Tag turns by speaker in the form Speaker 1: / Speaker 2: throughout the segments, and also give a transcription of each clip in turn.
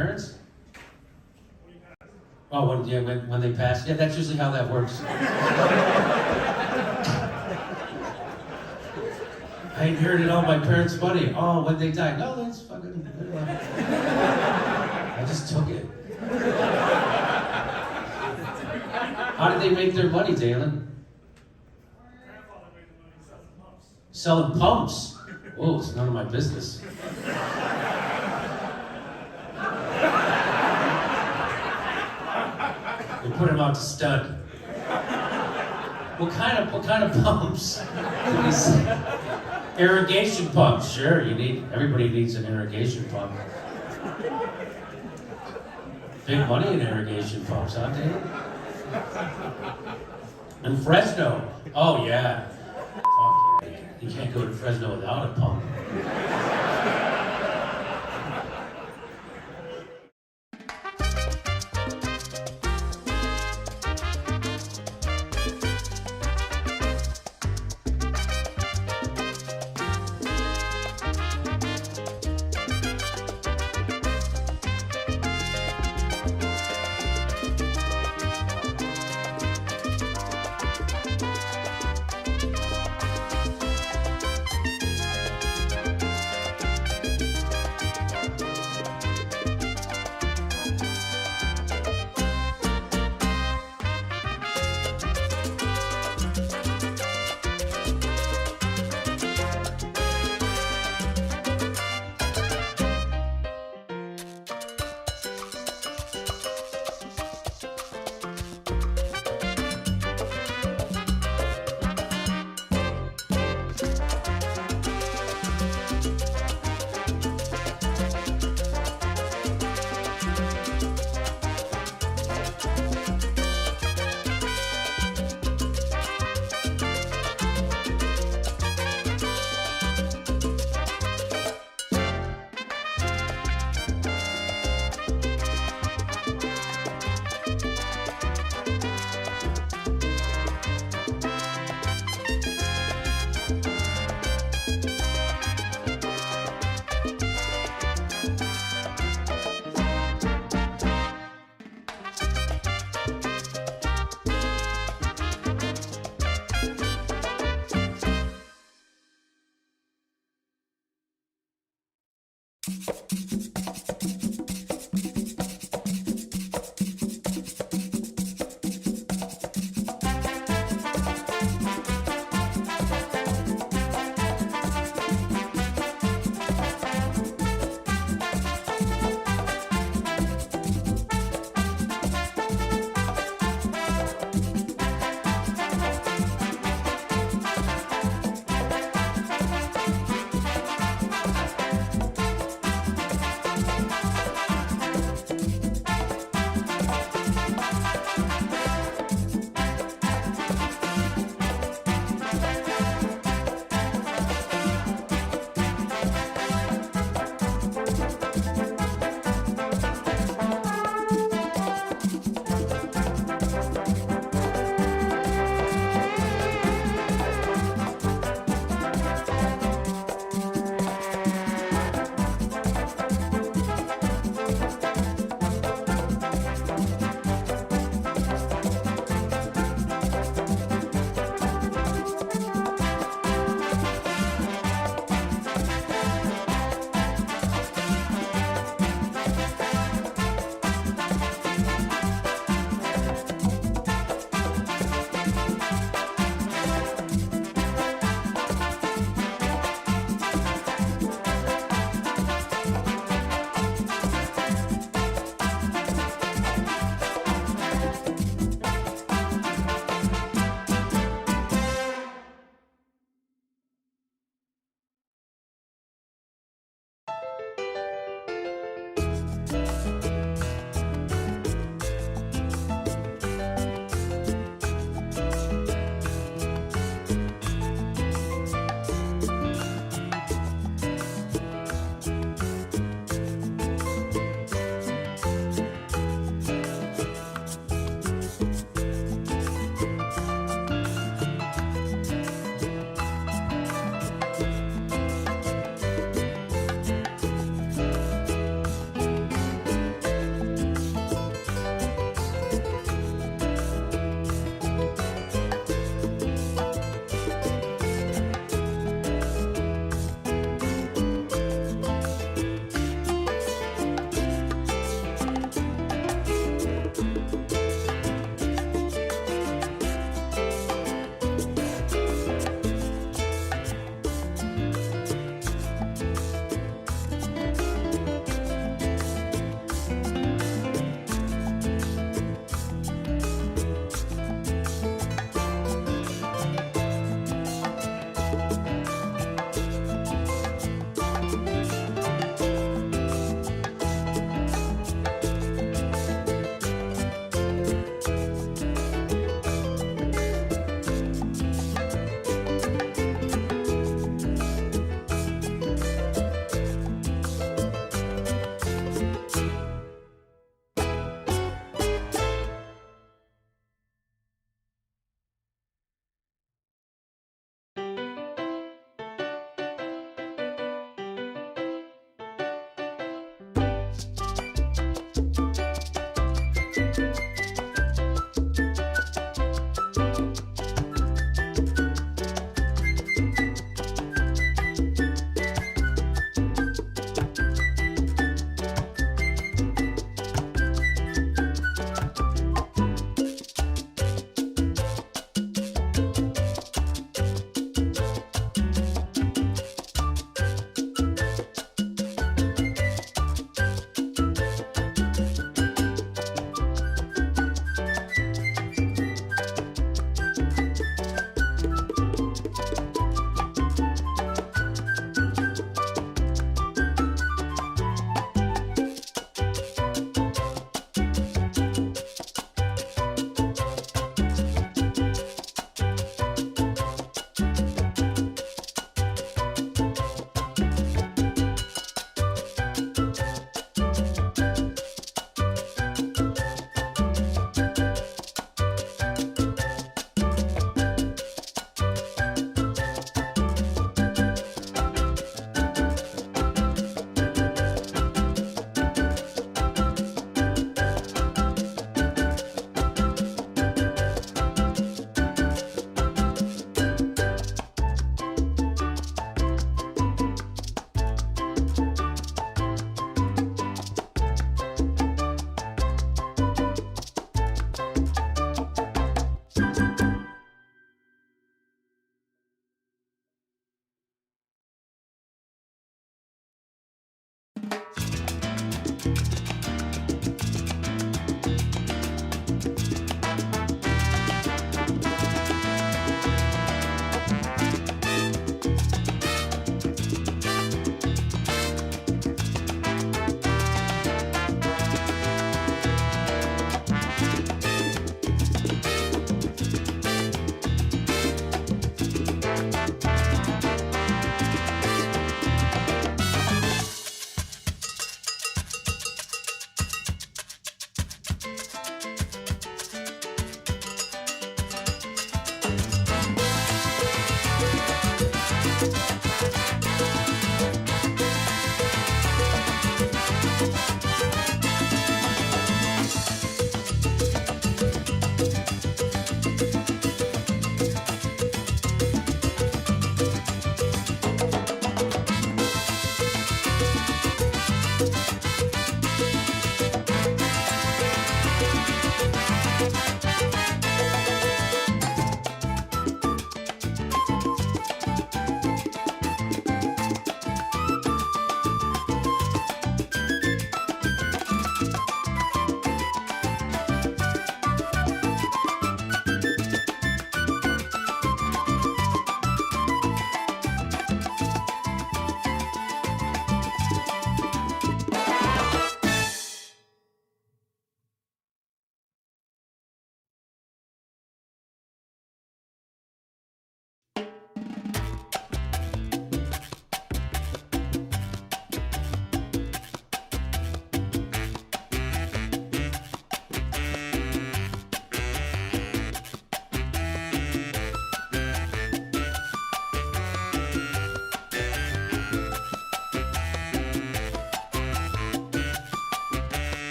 Speaker 1: parents? Oh, when they pass? Yeah, that's usually how that works. I inherited all my parents' money. Oh, when they died. No, that's fucking... I just took it. How did they make their money, Dalen? Selling pumps. Whoa, it's none of my business. They put him out to stud. What kind of pumps? Irrigation pumps. Sure, everybody needs an irrigation pump. Big money in irrigation pumps, huh, Dave? And Fresno. Oh yeah. Fuck yeah. You can't go to Fresno without a pump.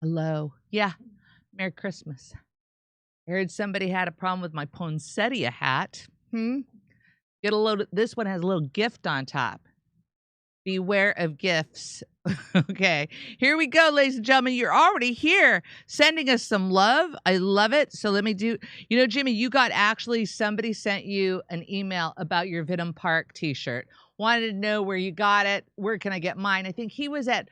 Speaker 2: Hello. Yeah. Merry Christmas. I heard somebody had a problem with my poinsettia hat. Get a load. This one has a little gift on top. Beware of gifts. Okay, here we go, ladies and gentlemen. You're already here sending us some love. I love it. So let me do, Jimmy, you got somebody sent you an email about your Vidham Park t-shirt. Wanted to know where you got it. Where can I get mine? I think he was it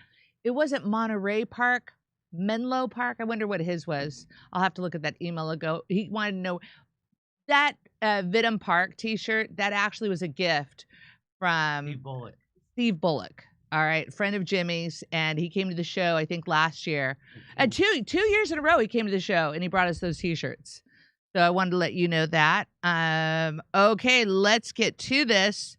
Speaker 2: wasn't Monterey Park, Menlo Park. I wonder what his was. I'll have to look at that email ago. He wanted to know that Vidham Park t-shirt. That actually was a gift from Steve Bullock. All right, friend of Jimmy's, and he came to the show, I think, last year. And two years in a row, he came to the show, and he brought us those T-shirts. So I wanted to let you know that. Okay, let's get to this.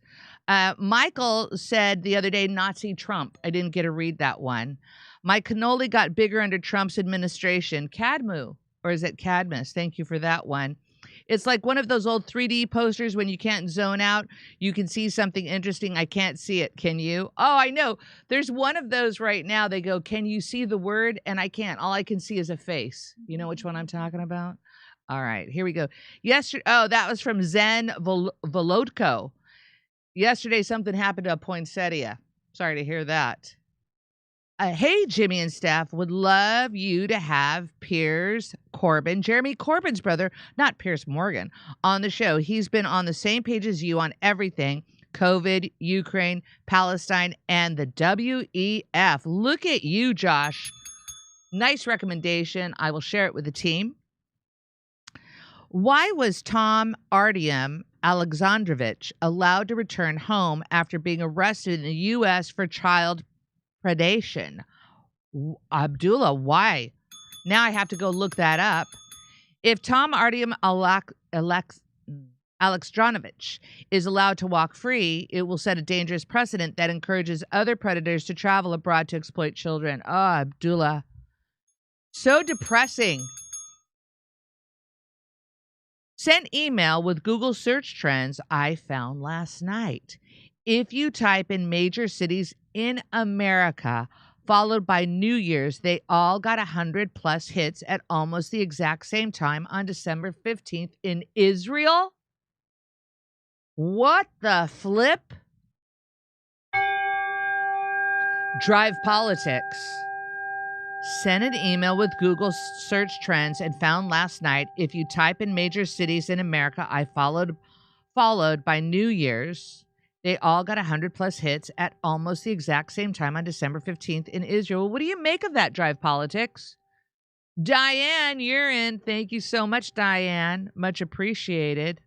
Speaker 2: Michael said the other day, Nazi Trump. I didn't get to read that one. My cannoli got bigger under Trump's administration. Cadmu, or is it Cadmus? Thank you for that one. It's like one of those old 3D posters when you can't zone out. You can see something interesting. I can't see it. Can you? Oh, I know. There's one of those right now. They go, can you see the word? And I can't. All I can see is a face. You know which one I'm talking about? All right, here we go. That was from Zen Volodko. Yesterday, something happened to a poinsettia. Sorry to hear that. Hey, Jimmy and staff, would love you to have Piers Corbin, Jeremy Corbyn's brother, not Piers Morgan, on the show. He's been on the same page as you on everything: COVID, Ukraine, Palestine, and the WEF. Look at you, Josh. Nice recommendation. I will share it with the team. Why was Tom Artyom Alexandrovich allowed to return home after being arrested in the U.S. for child predation? Abdullah, why? Now I have to go look that up. If Tom Artyom Alexandrovich is allowed to walk free, it will set a dangerous precedent that encourages other predators to travel abroad to exploit children. Oh, Abdullah. So depressing. Sent email with Google search trends I found last night. If you type in major cities in America, followed by New Year's, they all got 100+ hits at almost the exact same time on December 15th in Israel. What the flip? Drive Politics. Sent an email with Google search trends and found last night, if you type in major cities in America, I followed by New Year's, they all got 100+ hits at almost the exact same time on December 15th in Israel. What do you make of that, Drive Politics? Diane, you're in. Thank you so much, Diane. Much appreciated.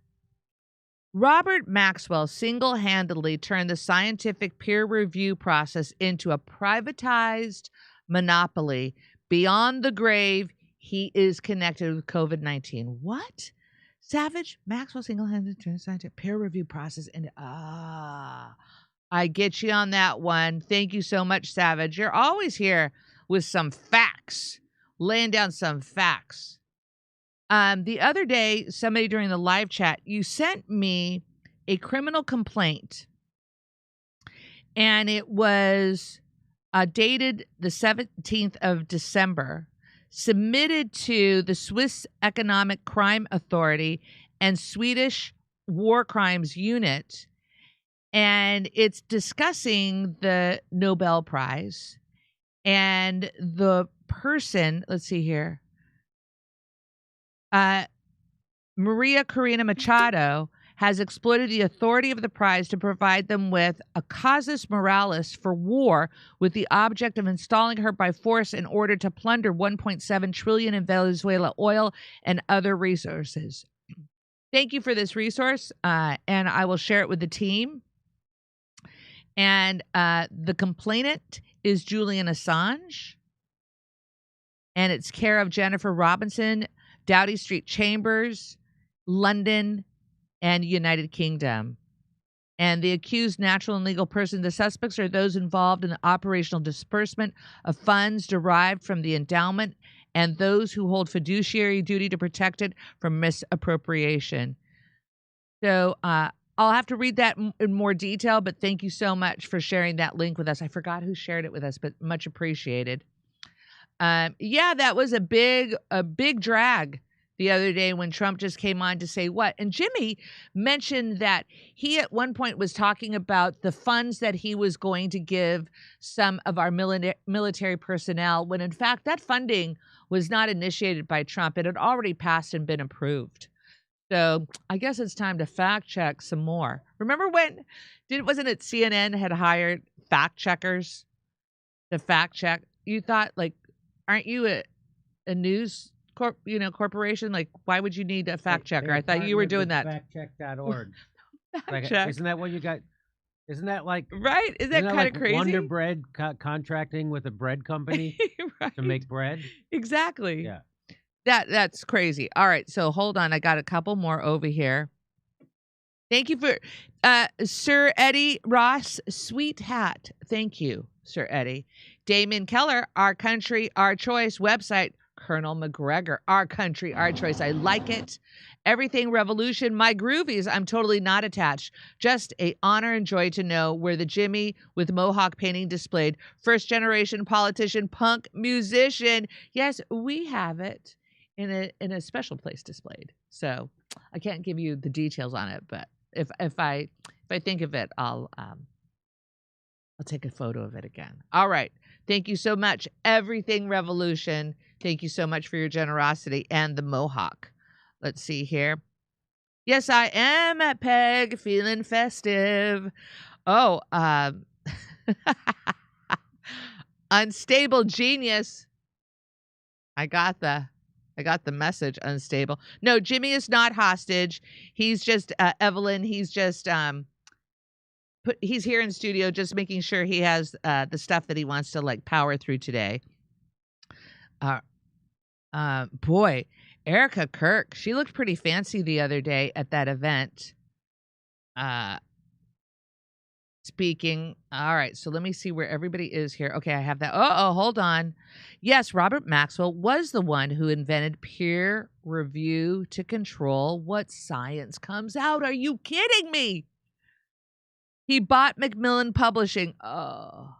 Speaker 2: Robert Maxwell single-handedly turned the scientific peer review process into a privatized monopoly. Beyond the grave, he is connected with COVID-19. What? Savage Maxwell single-handedly turned the scientific peer review process into... I get you on that one. Thank you so much, Savage. You're always here with some facts, laying down some facts. The other day, somebody during the live chat, you sent me a criminal complaint, and it was dated the 17th of December, submitted to the Swiss Economic Crime Authority and Swedish War Crimes Unit, and it's discussing the Nobel Prize. And the person, let's see here, Maria Corina Machado has exploited the authority of the prize to provide them with a casus moralis for war, with the object of installing her by force in order to plunder $1.7 trillion in Venezuela oil and other resources. Thank you for this resource, and I will share it with the team. And the complainant is Julian Assange, and it's care of Jennifer Robinson, Doughty Street Chambers, London, and United Kingdom. And the accused natural and legal person, the suspects are those involved in the operational disbursement of funds derived from the endowment and those who hold fiduciary duty to protect it from misappropriation. So I'll have to read that in more detail, but thank you so much for sharing that link with us. I forgot who shared it with us, but much appreciated. Yeah, that was a big drag the other day when Trump just came on to say what. And Jimmy mentioned that he at one point was talking about the funds that he was going to give some of our military personnel, when in fact that funding was not initiated by Trump. It had already passed and been approved. So I guess it's time to fact check some more. Remember when wasn't it CNN had hired fact checkers to fact check? You thought, like, aren't you a news corporation? Like, why would you need a fact checker? I thought you were doing that.
Speaker 3: Factcheck.org.
Speaker 2: Fact check.
Speaker 3: Isn't that what you got? Isn't that like
Speaker 2: right? Isn't that kind of
Speaker 3: like
Speaker 2: crazy?
Speaker 3: Wonder Bread contracting with a bread company
Speaker 2: right.
Speaker 3: to make bread?
Speaker 2: Exactly.
Speaker 3: Yeah.
Speaker 2: That's crazy. All right, so hold on. I got a couple more over here. Thank you for Sir Eddie Ross, sweet hat. Thank you, Sir Eddie. Damon Keller, Our Country, Our Choice website. Colonel McGregor, Our Country, Our Choice. I like it. Everything Revolution, my groovies. I'm totally not attached. Just a honor and joy to know where the Jimmy with Mohawk painting displayed. First generation politician, punk musician. Yes, we have it in a special place displayed. So I can't give you the details on it, but if I think of it, I'll take a photo of it again. All right. Thank you so much. Everything Revolution. Thank you so much for your generosity and the Mohawk. Let's see here. Yes, I am at Peg, feeling festive. Oh, unstable genius. I got the message. Unstable. No, Jimmy is not hostage. He's just Evelyn. He's just he's here in studio, just making sure he has the stuff that he wants to like power through today. Boy, Erica Kirk, she looked pretty fancy the other day at that event. Speaking. All right, so let me see where everybody is here. Okay, I have that. Oh, hold on. Yes, Robert Maxwell was the one who invented peer review to control what science comes out. Are you kidding me? He bought Macmillan Publishing. Oh.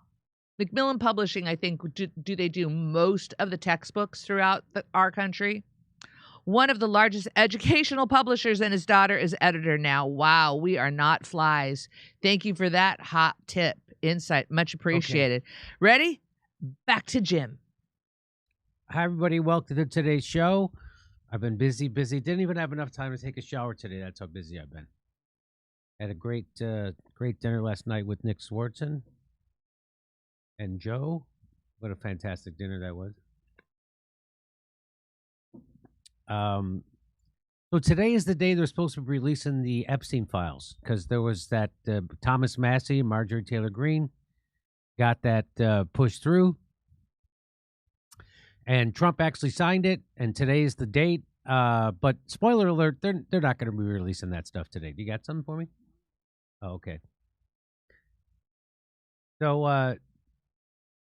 Speaker 2: Macmillan Publishing, I think, do they do most of the textbooks throughout our country? One of the largest educational publishers, and his daughter is editor now. Wow, we are not flies. Thank you for that hot tip, insight. Much appreciated. Okay. Ready? Back to Jim.
Speaker 3: Hi, everybody. Welcome to today's show. I've been busy. Didn't even have enough time to take a shower today. That's how busy I've been. Had a great dinner last night with Nick Swartzen and Joe. What a fantastic dinner that was. So today is the day they're supposed to be releasing the Epstein files, because there was that Thomas Massie and Marjorie Taylor Greene got that pushed through, and Trump actually signed it, and today is the date. But spoiler alert, they're not going to be releasing that stuff today. Do you got something for me? Oh, okay. So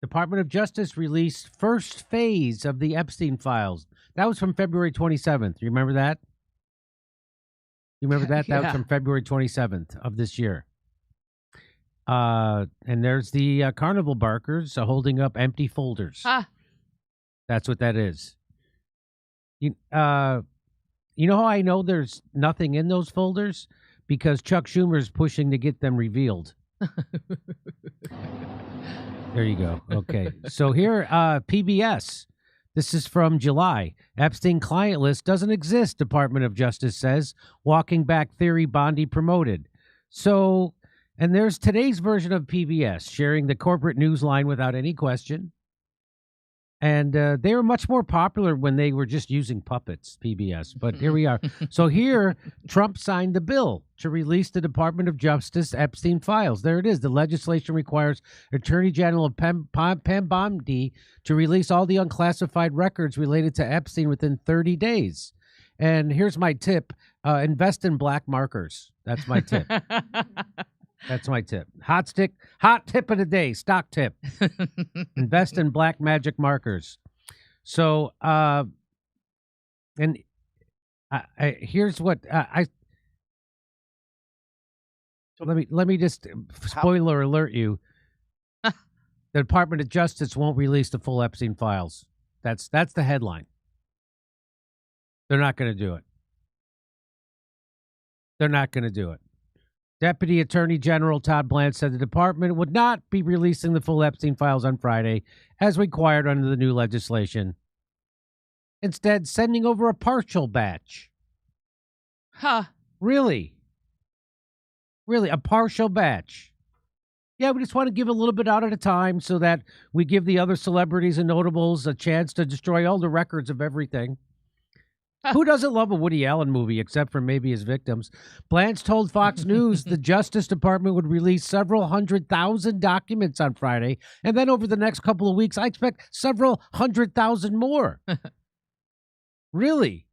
Speaker 3: Department of Justice released first phase of the Epstein files. That was from February 27th. You remember that? You remember that? That was from February 27th of this year. And there's the carnival barkers holding up empty folders.
Speaker 2: Ah.
Speaker 3: That's what that is. You know how I know there's nothing in those folders? Because Chuck Schumer is pushing to get them revealed. There you go. Okay. So here, PBS. This is from July. Epstein client list doesn't exist, Department of Justice says. Walking back theory Bondi promoted. So, and there's today's version of PBS, sharing the corporate news line without any question. And they were much more popular when they were just using puppets, PBS. But here we are. So here, Trump signed the bill to release the Department of Justice Epstein files. There it is. The legislation requires Attorney General Pam Bondi to release all the unclassified records related to Epstein within 30 days. And here's my tip. Invest in black markers. That's my tip. That's my tip. Hot tip of the day, stock tip. Invest in black magic markers. So, here's what let me just spoiler alert you. The Department of Justice won't release the full Epstein files. That's the headline. They're not going to do it. They're not going to do it. Deputy Attorney General Todd Blanche said the department would not be releasing the full Epstein files on Friday, as required under the new legislation. Instead, sending over a partial batch.
Speaker 2: Huh.
Speaker 3: Really? Really, a partial batch. Yeah, we just want to give a little bit out at a time so that we give the other celebrities and notables a chance to destroy all the records of everything. Who doesn't love a Woody Allen movie, except for maybe his victims? Blanche told Fox News the Justice Department would release several 100,000 documents on Friday, and then over the next couple of weeks, I expect several 100,000 more. Really?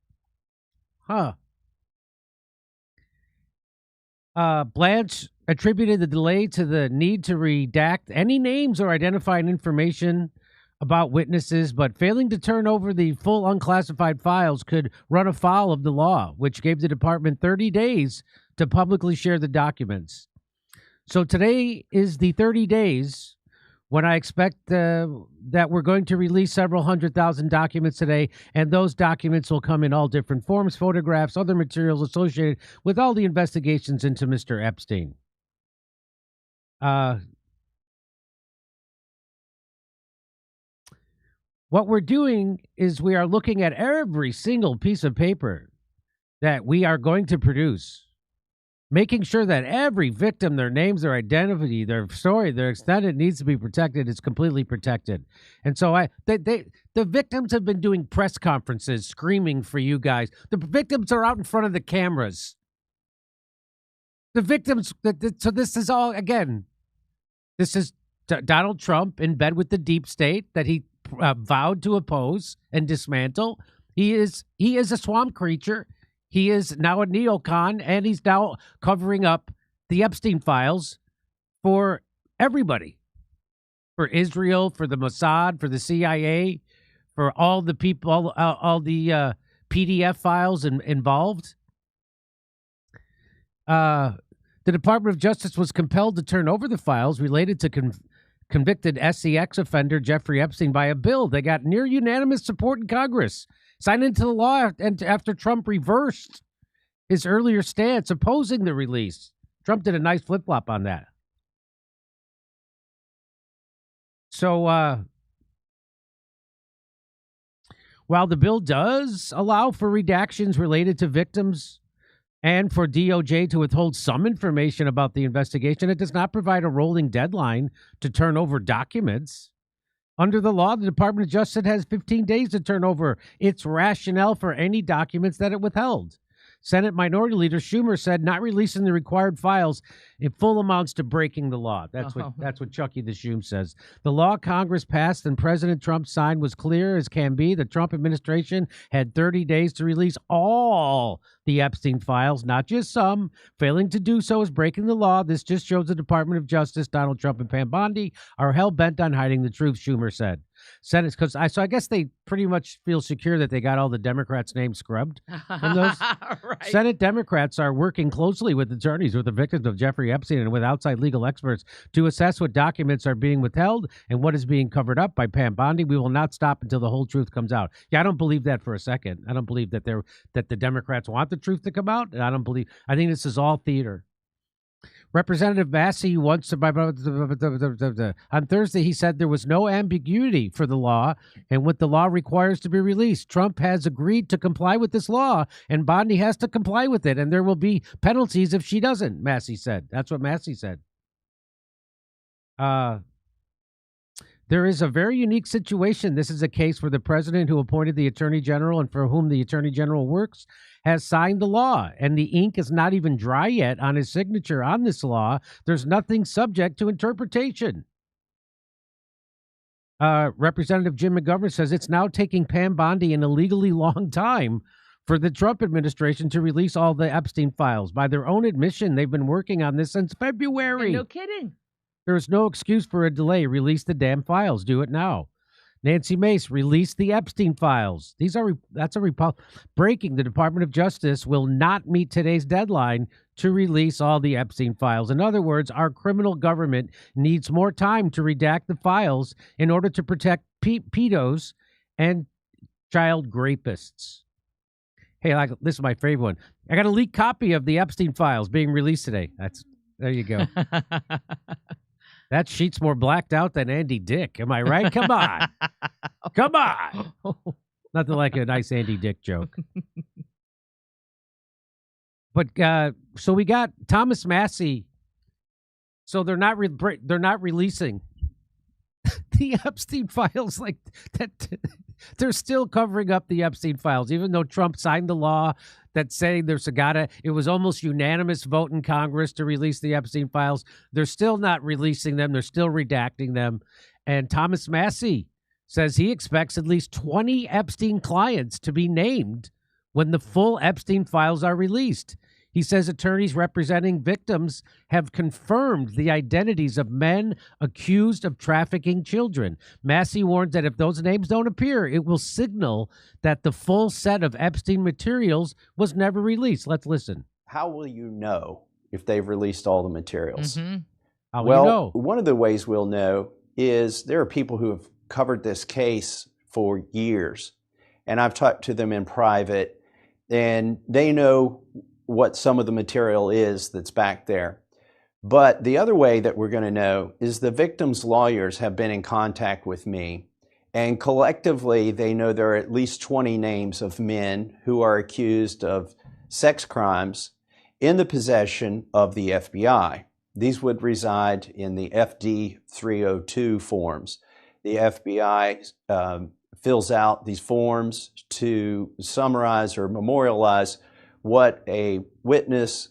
Speaker 3: Huh. Blanche attributed the delay to the need to redact any names or identifying information about witnesses, but failing to turn over the full unclassified files could run afoul of the law, which gave the department 30 days to publicly share the documents. So today is the 30 days when I expect that we're going to release several 100,000 documents today, and those documents will come in all different forms, photographs, other materials associated with all the investigations into Mr. Epstein. What we're doing is we are looking at every single piece of paper that we are going to produce, making sure that every victim, their names, their identity, their story, their extent, it needs to be protected. It's completely protected. And so the victims have been doing press conferences screaming for you guys. The victims are out in front of the cameras. The victims, so this is all, again, this is Donald Trump in bed with the deep state that he vowed to oppose and dismantle. He is a swamp creature. He is now a neocon, and he's now covering up the Epstein files for everybody, for Israel, for the Mossad, for the CIA, for all the people, all the PDF files involved. The Department of Justice was compelled to turn over the files related to convicted SEX offender Jeffrey Epstein by a bill that got near unanimous support in Congress, signed into the law and after Trump reversed his earlier stance opposing the release. Trump did a nice flip-flop on that. So while the bill does allow for redactions related to victims and for DOJ to withhold some information about the investigation, it does not provide a rolling deadline to turn over documents. Under the law, the Department of Justice has 15 days to turn over its rationale for any documents that it withheld. Senate Minority Leader Schumer said not releasing the required files in full amounts to breaking the law. That's what Chucky the Shoom says. The law Congress passed and President Trump signed was clear as can be. The Trump administration had 30 days to release all the Epstein files, not just some. Failing to do so is breaking the law. This just shows the Department of Justice, Donald Trump and Pam Bondi, are hell-bent on hiding the truth, Schumer said. Senate, so I guess they pretty much feel secure that they got all the Democrats' names scrubbed from those.
Speaker 2: Right.
Speaker 3: Senate Democrats are working closely with attorneys, with the victims of Jeffrey Epstein, and with outside legal experts to assess what documents are being withheld and what is being covered up by Pam Bondi. We will not stop until the whole truth comes out. Yeah, I don't believe that for a second. I don't believe that the Democrats want the truth to come out, and I think this is all theater. Representative Massey wants to, on Thursday, he said there was no ambiguity for the law and what the law requires to be released. Trump has agreed to comply with this law, and Bondi has to comply with it, and there will be penalties if she doesn't, Massey said. That's what Massey said. There is a very unique situation. This is a case where the president who appointed the attorney general and for whom the attorney general works has signed the law, and the ink is not even dry yet on his signature on this law. There's nothing subject to interpretation. Representative Jim McGovern says it's now taking Pam Bondi an illegally long time for the Trump administration to release all the Epstein files. By their own admission, they've been working on this since February.
Speaker 2: And no kidding.
Speaker 3: There is no excuse for a delay. Release the damn files. Do it now. Nancy Mace, release the Epstein files. Breaking. The Department of Justice will not meet today's deadline to release all the Epstein files. In other words, our criminal government needs more time to redact the files in order to protect pedos and child rapists. Hey, like this is my favorite one. I got a leaked copy of the Epstein files being released today. There you go. That sheet's more blacked out than Andy Dick. Am I right? Come on. Come on. Nothing like a nice Andy Dick joke. But so we got Thomas Massie. So they're not releasing the Epstein files like that. They're still covering up the Epstein files, even though Trump signed the law that saying it was almost unanimous vote in Congress to release the Epstein files. They're still not releasing them. They're still redacting them. And Thomas Massie says he expects at least 20 Epstein clients to be named when the full Epstein files are released. He says attorneys representing victims have confirmed the identities of men accused of trafficking children. Massie warns that if those names don't appear, it will signal that the full set of Epstein materials was never released. Let's listen.
Speaker 4: How will you know if they've released all the materials?
Speaker 2: Mm-hmm.
Speaker 3: How will you know?
Speaker 4: One of the ways we'll know is there are people who have covered this case for years, and I've talked to them in private, and they know what some of the material is that's back there. But the other way that we're going to know is the victims' lawyers have been in contact with me, and collectively they know there are at least 20 names of men who are accused of sex crimes in the possession of the FBI. These would reside in the FD 302 forms. The FBI fills out these forms to summarize or memorialize what a witness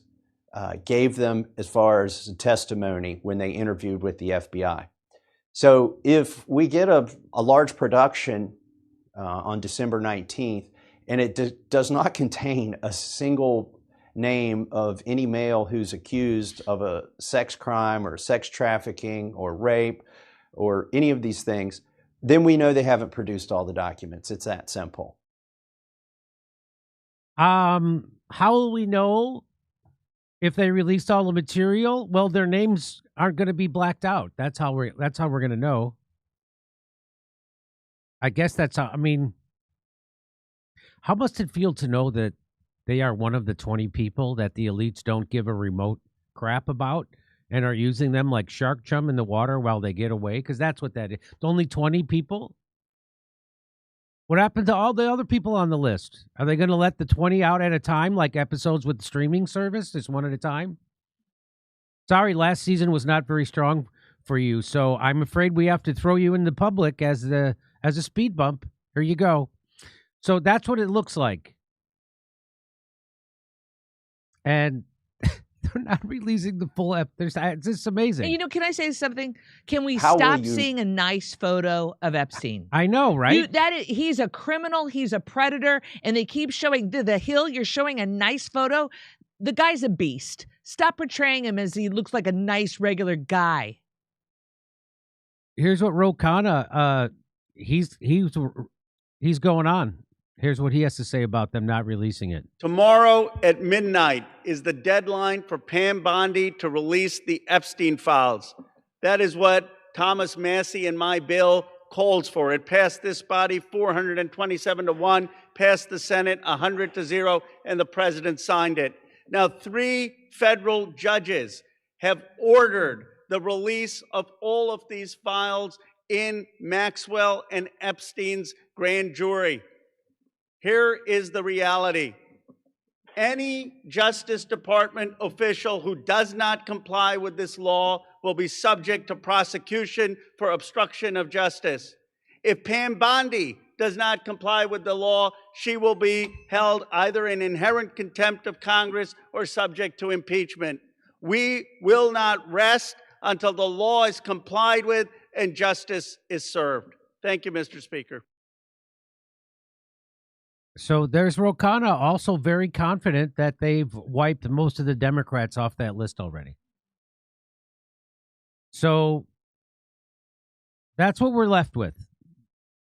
Speaker 4: gave them as far as testimony when they interviewed with the FBI. So if we get a large production on December 19th and it does not contain a single name of any male who's accused of a sex crime or sex trafficking or rape or any of these things, then we know they haven't produced all the documents. It's that simple.
Speaker 3: How will we know if they released all the material? Well, their names aren't going to be blacked out. That's how we're going to know. I guess that's how. I mean, how must it feel to know that they are one of the 20 people that the elites don't give a remote crap about and are using them like shark chum in the water while they get away? Because that's what that is. It's only 20 people. What happened to all the other people on the list? Are they going to let the 20 out at a time like episodes with the streaming service, just one at a time? Sorry, last season was not very strong for you, so I'm afraid we have to throw you in the public as a speed bump. Here you go. So that's what it looks like. And they're not releasing the full episode. It's just amazing.
Speaker 2: You know, can I say something? Can we
Speaker 4: How
Speaker 2: stop
Speaker 4: will you-
Speaker 2: seeing a nice photo of Epstein?
Speaker 3: I know, right?
Speaker 2: He's a criminal. He's a predator. And they keep showing the Hill. You're showing a nice photo. The guy's a beast. Stop portraying him as he looks like a nice, regular guy.
Speaker 3: Here's what Ro Khanna, he's going on. Here's what he has to say about them not releasing it.
Speaker 5: Tomorrow at midnight is the deadline for Pam Bondi to release the Epstein files. That is what Thomas Massie and my bill calls for. It passed this body 427-1, passed the Senate 100-0, and the president signed it. Now, 3 federal judges have ordered the release of all of these files in Maxwell and Epstein's grand jury. Here is the reality. Any Justice Department official who does not comply with this law will be subject to prosecution for obstruction of justice. If Pam Bondi does not comply with the law, she will be held either in inherent contempt of Congress or subject to impeachment. We will not rest until the law is complied with and justice is served. Thank you, Mr. Speaker.
Speaker 3: So there's Ro Khanna, also very confident that they've wiped most of the Democrats off that list already. So that's what we're left with.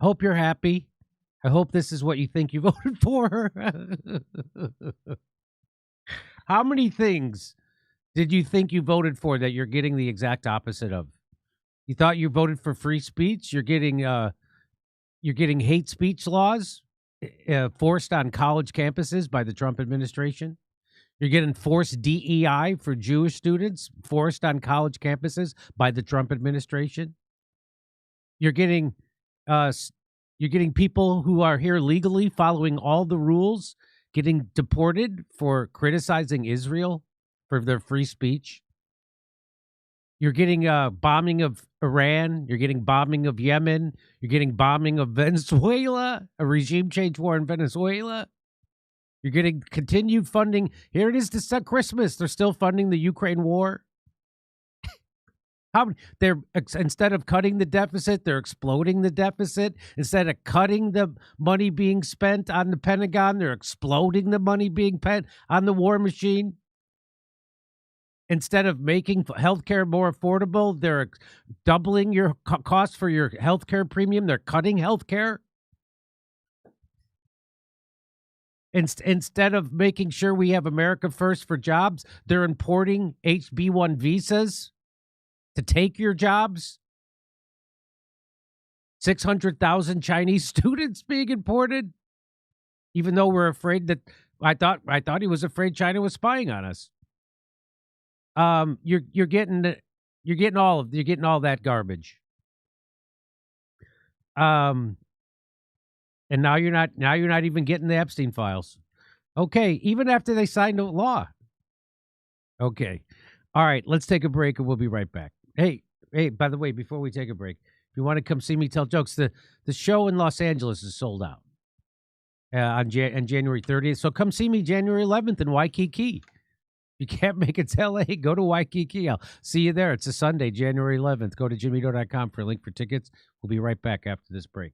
Speaker 3: Hope you're happy. I hope this is what you think you voted for. How many things did you think you voted for that you're getting the exact opposite of? You thought you voted for free speech? You're getting You're getting hate speech laws forced on college campuses by the Trump administration. You're getting forced DEI for Jewish students forced on college campuses by the Trump administration. You're getting people who are here legally following all the rules getting deported for criticizing Israel for their free speech. You're getting bombing of Iran. You're getting bombing of Yemen. You're getting bombing of Venezuela, a regime change war in Venezuela. You're getting continued funding. Here it is to Christmas. They're still funding the Ukraine war. They're instead of cutting the deficit, they're exploding the deficit. Instead of cutting the money being spent on the Pentagon, they're exploding the money being spent on the war machine. Instead of making healthcare more affordable, they're doubling your cost for your healthcare premium. They're cutting healthcare. Instead of making sure we have America first for jobs, they're importing HB1 visas to take your jobs. 600,000 Chinese students being imported, even though we're afraid that I thought he was afraid China was spying on us. You're getting all that garbage. And now you're not even getting the Epstein files. Okay, even after they signed a law. Okay. All right, let's take a break and we'll be right back. Hey, by the way, before we take a break, if you want to come see me tell jokes, the show in Los Angeles is sold out on January 30th. So come see me January 11th in Waikiki. If you can't make it to LA, go to Waikiki. I'll see you there. It's a Sunday, January 11th. Go to jimmydore.com for a link for tickets. We'll be right back after this break.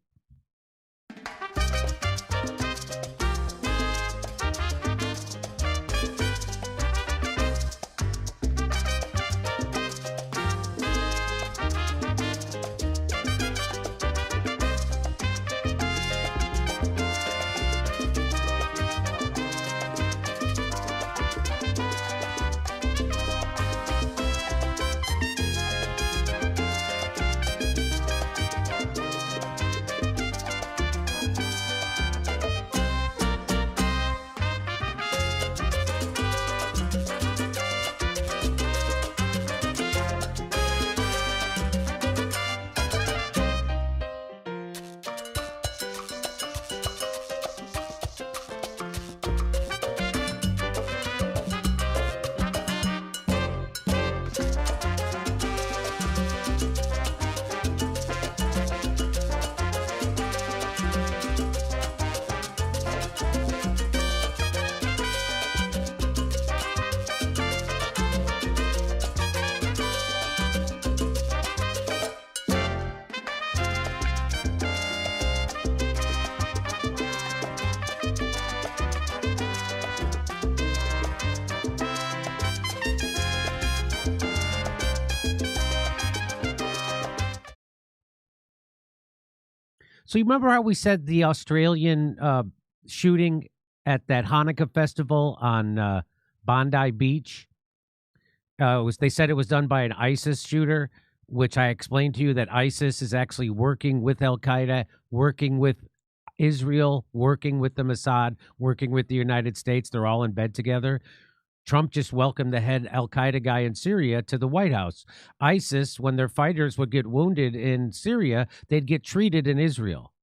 Speaker 3: So you remember how we said the Australian shooting at that Hanukkah festival on Bondi Beach? They said it was done by an ISIS shooter, which I explained to you that ISIS is actually working with Al-Qaeda, working with Israel, working with the Mossad, working with the United States. They're all in bed together. Trump just welcomed the head Al-Qaeda guy in Syria to the White House. ISIS, when their fighters would get wounded in Syria, they'd get treated in Israel.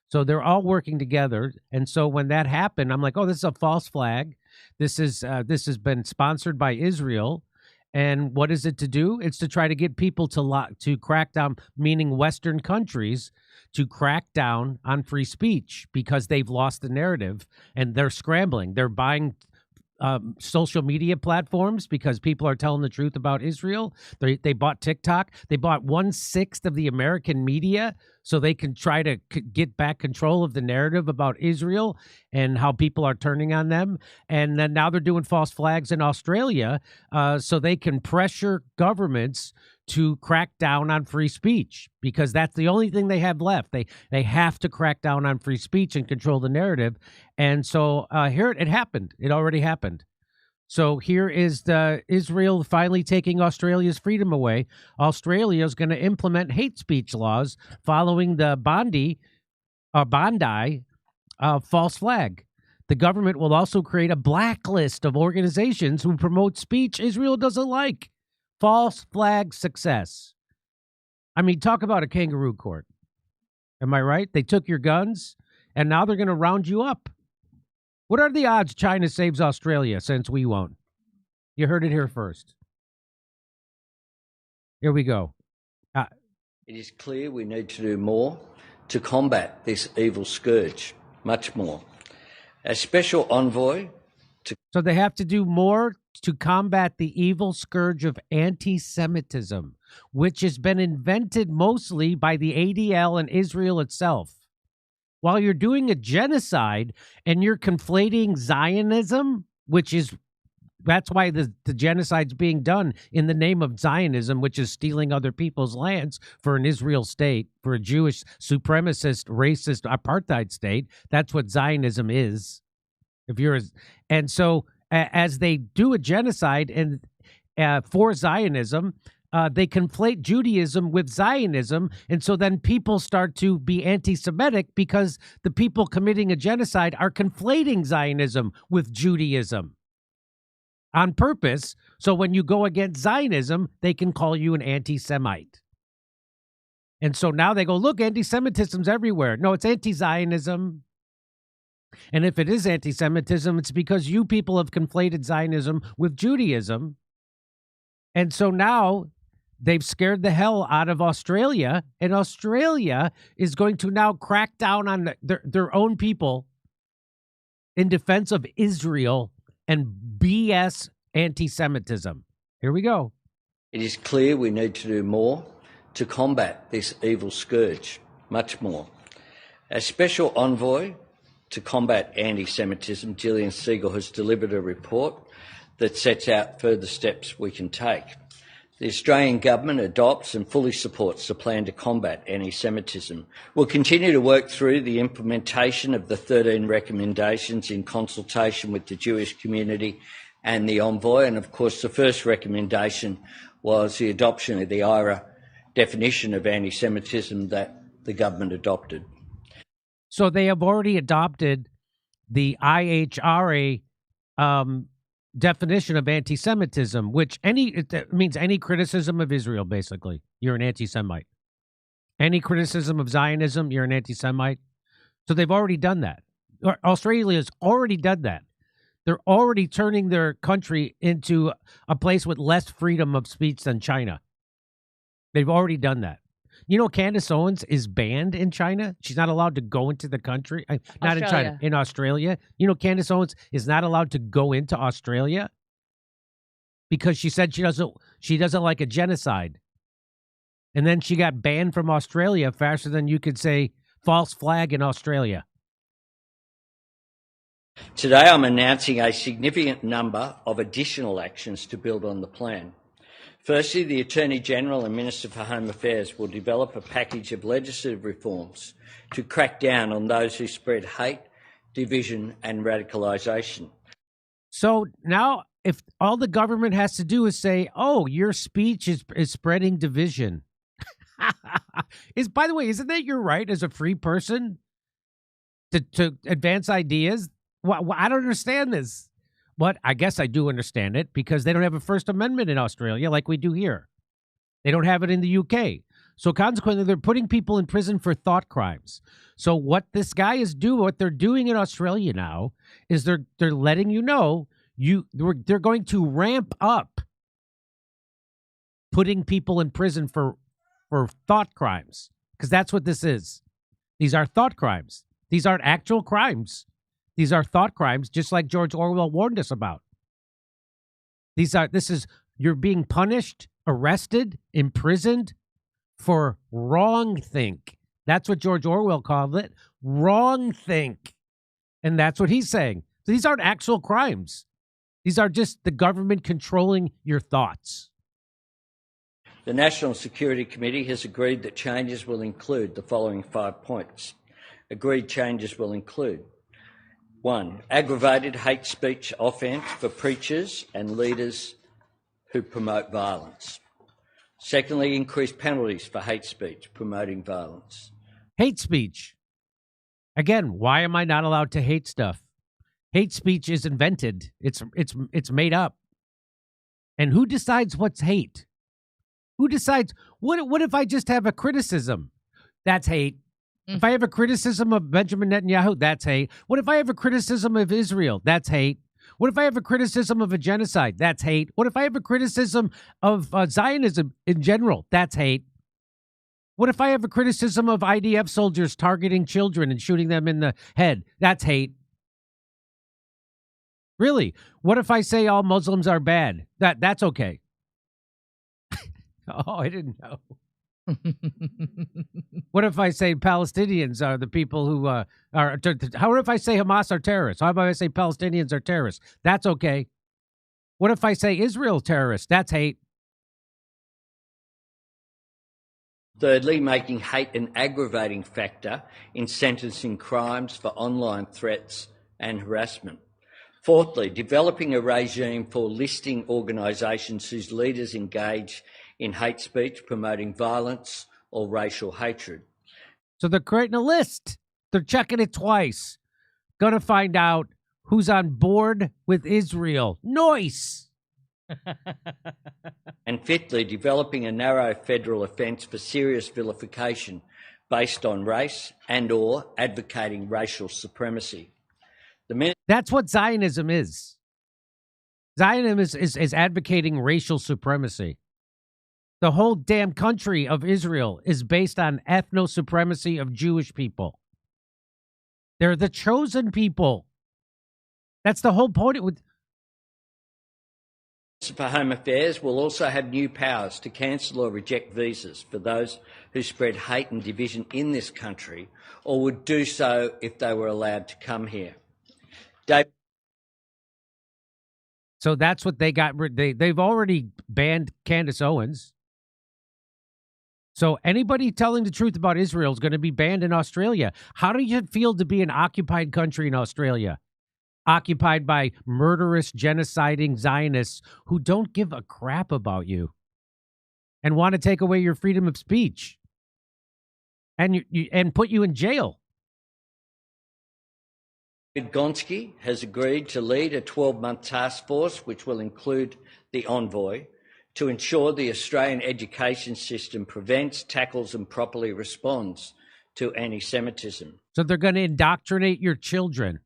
Speaker 3: So they're all working together. And so when that happened, I'm like, oh, this is a false flag. This has been sponsored by Israel. And what is it to do? It's to try to get people to crack down, meaning Western countries, to crack down on free speech because they've lost the narrative and they're scrambling. They're buying social media platforms because people are telling the truth about Israel. They bought TikTok. They bought 1/6 of the American media so they can try to get back control of the narrative about Israel and how people are turning on them. And then now they're doing false flags in Australia so they can pressure governments to crack down on free speech because that's the only thing they have left. They have to crack down on free speech and control the narrative. And so here it happened. It already happened. So here is Israel finally taking Australia's freedom away. Australia is going to implement hate speech laws following the Bondi Bondi false flag. The government will also create a blacklist of organizations who promote speech Israel doesn't like. False flag success. I mean, talk about a kangaroo court. Am I right? They took your guns, and now they're going to round you up. What are the odds China saves Australia since we won't? You heard it here first. Here we go.
Speaker 6: It is clear we need to do more to combat this evil scourge, much more. A special envoy to...
Speaker 3: So they have to do more to combat the evil scourge of anti-Semitism, which has been invented mostly by the ADL and Israel itself. While you're doing a genocide and you're conflating Zionism, which is, that's why the genocide's being done in the name of Zionism, which is stealing other people's lands for an Israel state, for a Jewish supremacist, racist apartheid state. That's what Zionism is. And so as they do a genocide and for Zionism, they conflate Judaism with Zionism, and so then people start to be anti-Semitic because the people committing a genocide are conflating Zionism with Judaism on purpose. So when you go against Zionism, they can call you an anti-Semite. And so now they go, look, anti-Semitism's everywhere. No, it's anti-Zionism. And if it is anti-Semitism, it's because you people have conflated Zionism with Judaism. And so now they've scared the hell out of Australia, and Australia is going to now crack down on their own people in defense of Israel and BS anti-Semitism. Here we go.
Speaker 6: It is clear we need to do more to combat this evil scourge, much more. A special envoy to combat anti-Semitism, Gillian Siegel, has delivered a report that sets out further steps we can take. The Australian government adopts and fully supports the plan to combat anti-Semitism. We'll continue to work through the implementation of the 13 recommendations in consultation with the Jewish community and the envoy. And of course, the first recommendation was the adoption of the IRA definition of anti-Semitism that the government adopted.
Speaker 3: So they have already adopted the IHRA definition of anti-Semitism, which it means any criticism of Israel, basically. You're an anti-Semite. Any criticism of Zionism, you're an anti-Semite. So they've already done that. Australia's already done that. They're already turning their country into a place with less freedom of speech than China. They've already done that. You know, Candace Owens is banned in China. She's not allowed to go into the country. Not in China, in Australia. You know, Candace Owens is not allowed to go into Australia because she said she doesn't like a genocide. And then she got banned from Australia faster than you could say false flag in Australia.
Speaker 6: Today, I'm announcing a significant number of additional actions to build on the plan. Firstly, the Attorney-General and Minister for Home Affairs will develop a package of legislative reforms to crack down on those who spread hate, division and radicalisation.
Speaker 3: So now if all the government has to do is say, oh, your speech is spreading division. By the way, isn't that your right as a free person to advance ideas? Well, I don't understand this. But I guess I do understand it because they don't have a First Amendment in Australia like we do here. They don't have it in the UK. So consequently, they're putting people in prison for thought crimes. So what this guy is doing, what they're doing in Australia now is they're letting you know they're going to ramp up putting people in prison for thought crimes, because that's what this is. These are thought crimes. These aren't actual crimes. These are thought crimes, just like George Orwell warned us about. You're being punished, arrested, imprisoned for wrongthink. That's what George Orwell called it, wrongthink. And that's what he's saying. So these aren't actual crimes. These are just the government controlling your thoughts.
Speaker 6: The National Security Committee has agreed that changes will include the following 5 points. Agreed changes will include: 1, aggravated hate speech offence for preachers and leaders who promote violence. Secondly, increased penalties for hate speech promoting violence.
Speaker 3: Hate speech. Again, why am I not allowed to hate stuff? Hate speech is invented. It's made up. And who decides what's hate? Who decides what if I just have a criticism? That's hate. If I have a criticism of Benjamin Netanyahu, that's hate. What if I have a criticism of Israel? That's hate. What if I have a criticism of a genocide? That's hate. What if I have a criticism of Zionism in general? That's hate. What if I have a criticism of IDF soldiers targeting children and shooting them in the head? That's hate. Really? What if I say all Muslims are bad? That's okay. Oh, I didn't know. What if I say Palestinians are the people who are? How if I say Hamas are terrorists? How about I say Palestinians are terrorists? That's okay. What if I say Israel terrorists? That's hate.
Speaker 6: Thirdly, making hate an aggravating factor in sentencing crimes for online threats and harassment. Fourthly, developing a regime for listing organisations whose leaders engage in hate speech, promoting violence or racial hatred.
Speaker 3: So they're creating a list. They're checking it twice. Gonna find out who's on board with Israel. Nice.
Speaker 6: And fifthly, developing a narrow federal offence for serious vilification based on race and or advocating racial supremacy.
Speaker 3: That's what Zionism is. Zionism is advocating racial supremacy. The whole damn country of Israel is based on ethno-supremacy of Jewish people. They're the chosen people. That's the whole point.
Speaker 6: For Home Affairs will also have new powers to cancel or reject visas for those who spread hate and division in this country or would do so if they were allowed to come here.
Speaker 3: So that's what they got. They've already banned Candace Owens. So anybody telling the truth about Israel is going to be banned in Australia. How do you feel to be an occupied country in Australia? Occupied by murderous, genociding Zionists who don't give a crap about you and want to take away your freedom of speech and put you in jail.
Speaker 6: Gonski has agreed to lead a 12-month task force, which will include the envoy, to ensure the Australian education system prevents, tackles and properly responds to anti-Semitism.
Speaker 3: So they're going to indoctrinate your children.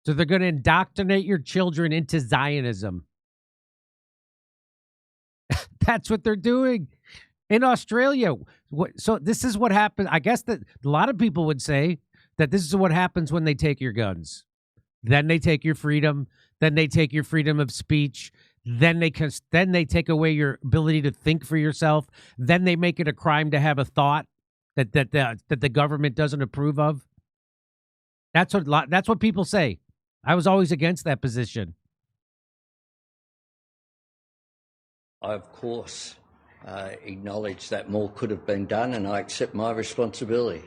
Speaker 3: Into Zionism. That's what they're doing in Australia. So this is what happens. I guess that a lot of people would say that this is what happens when they take your guns. Then they take your freedom. Then they take your freedom of speech. Then they take away your ability to think for yourself. Then they make it a crime to have a thought that the government doesn't approve of. That's what people say. I was always against that position.
Speaker 6: I, of course, acknowledge that more could have been done, and I accept my responsibility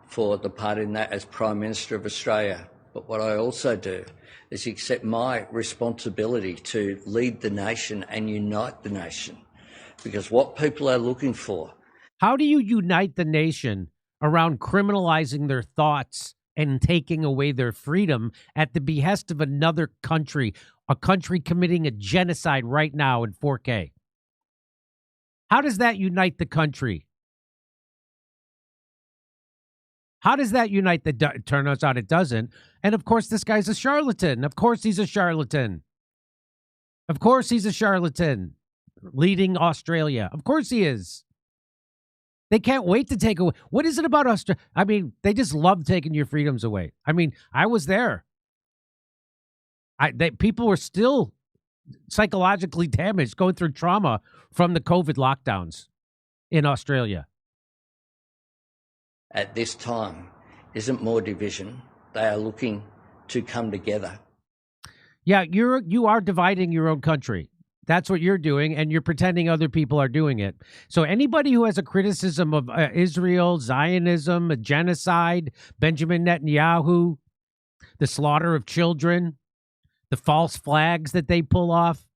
Speaker 6: for the part in that as Prime Minister of Australia. But what I also do is accept my responsibility to lead the nation and unite the nation, because what people are looking for.
Speaker 3: How do you unite the nation around criminalizing their thoughts and taking away their freedom at the behest of another country, a country committing a genocide right now in 4K? How does that unite the country? How does that unite it turns out it doesn't. And of course, this guy's a charlatan. Of course, he's a charlatan. Of course, he's a charlatan leading Australia. Of course he is. They can't wait to take away. What is it about Australia? I mean, they just love taking your freedoms away. I mean, I was there. People were still psychologically damaged, going through trauma from the COVID lockdowns in Australia.
Speaker 6: At this time isn't more division. They are looking to come together.
Speaker 3: Yeah, you are dividing your own country. That's what you're doing, and you're pretending other people are doing it. So anybody who has a criticism of Israel, Zionism, a genocide, Benjamin Netanyahu, the slaughter of children, the false flags that they pull off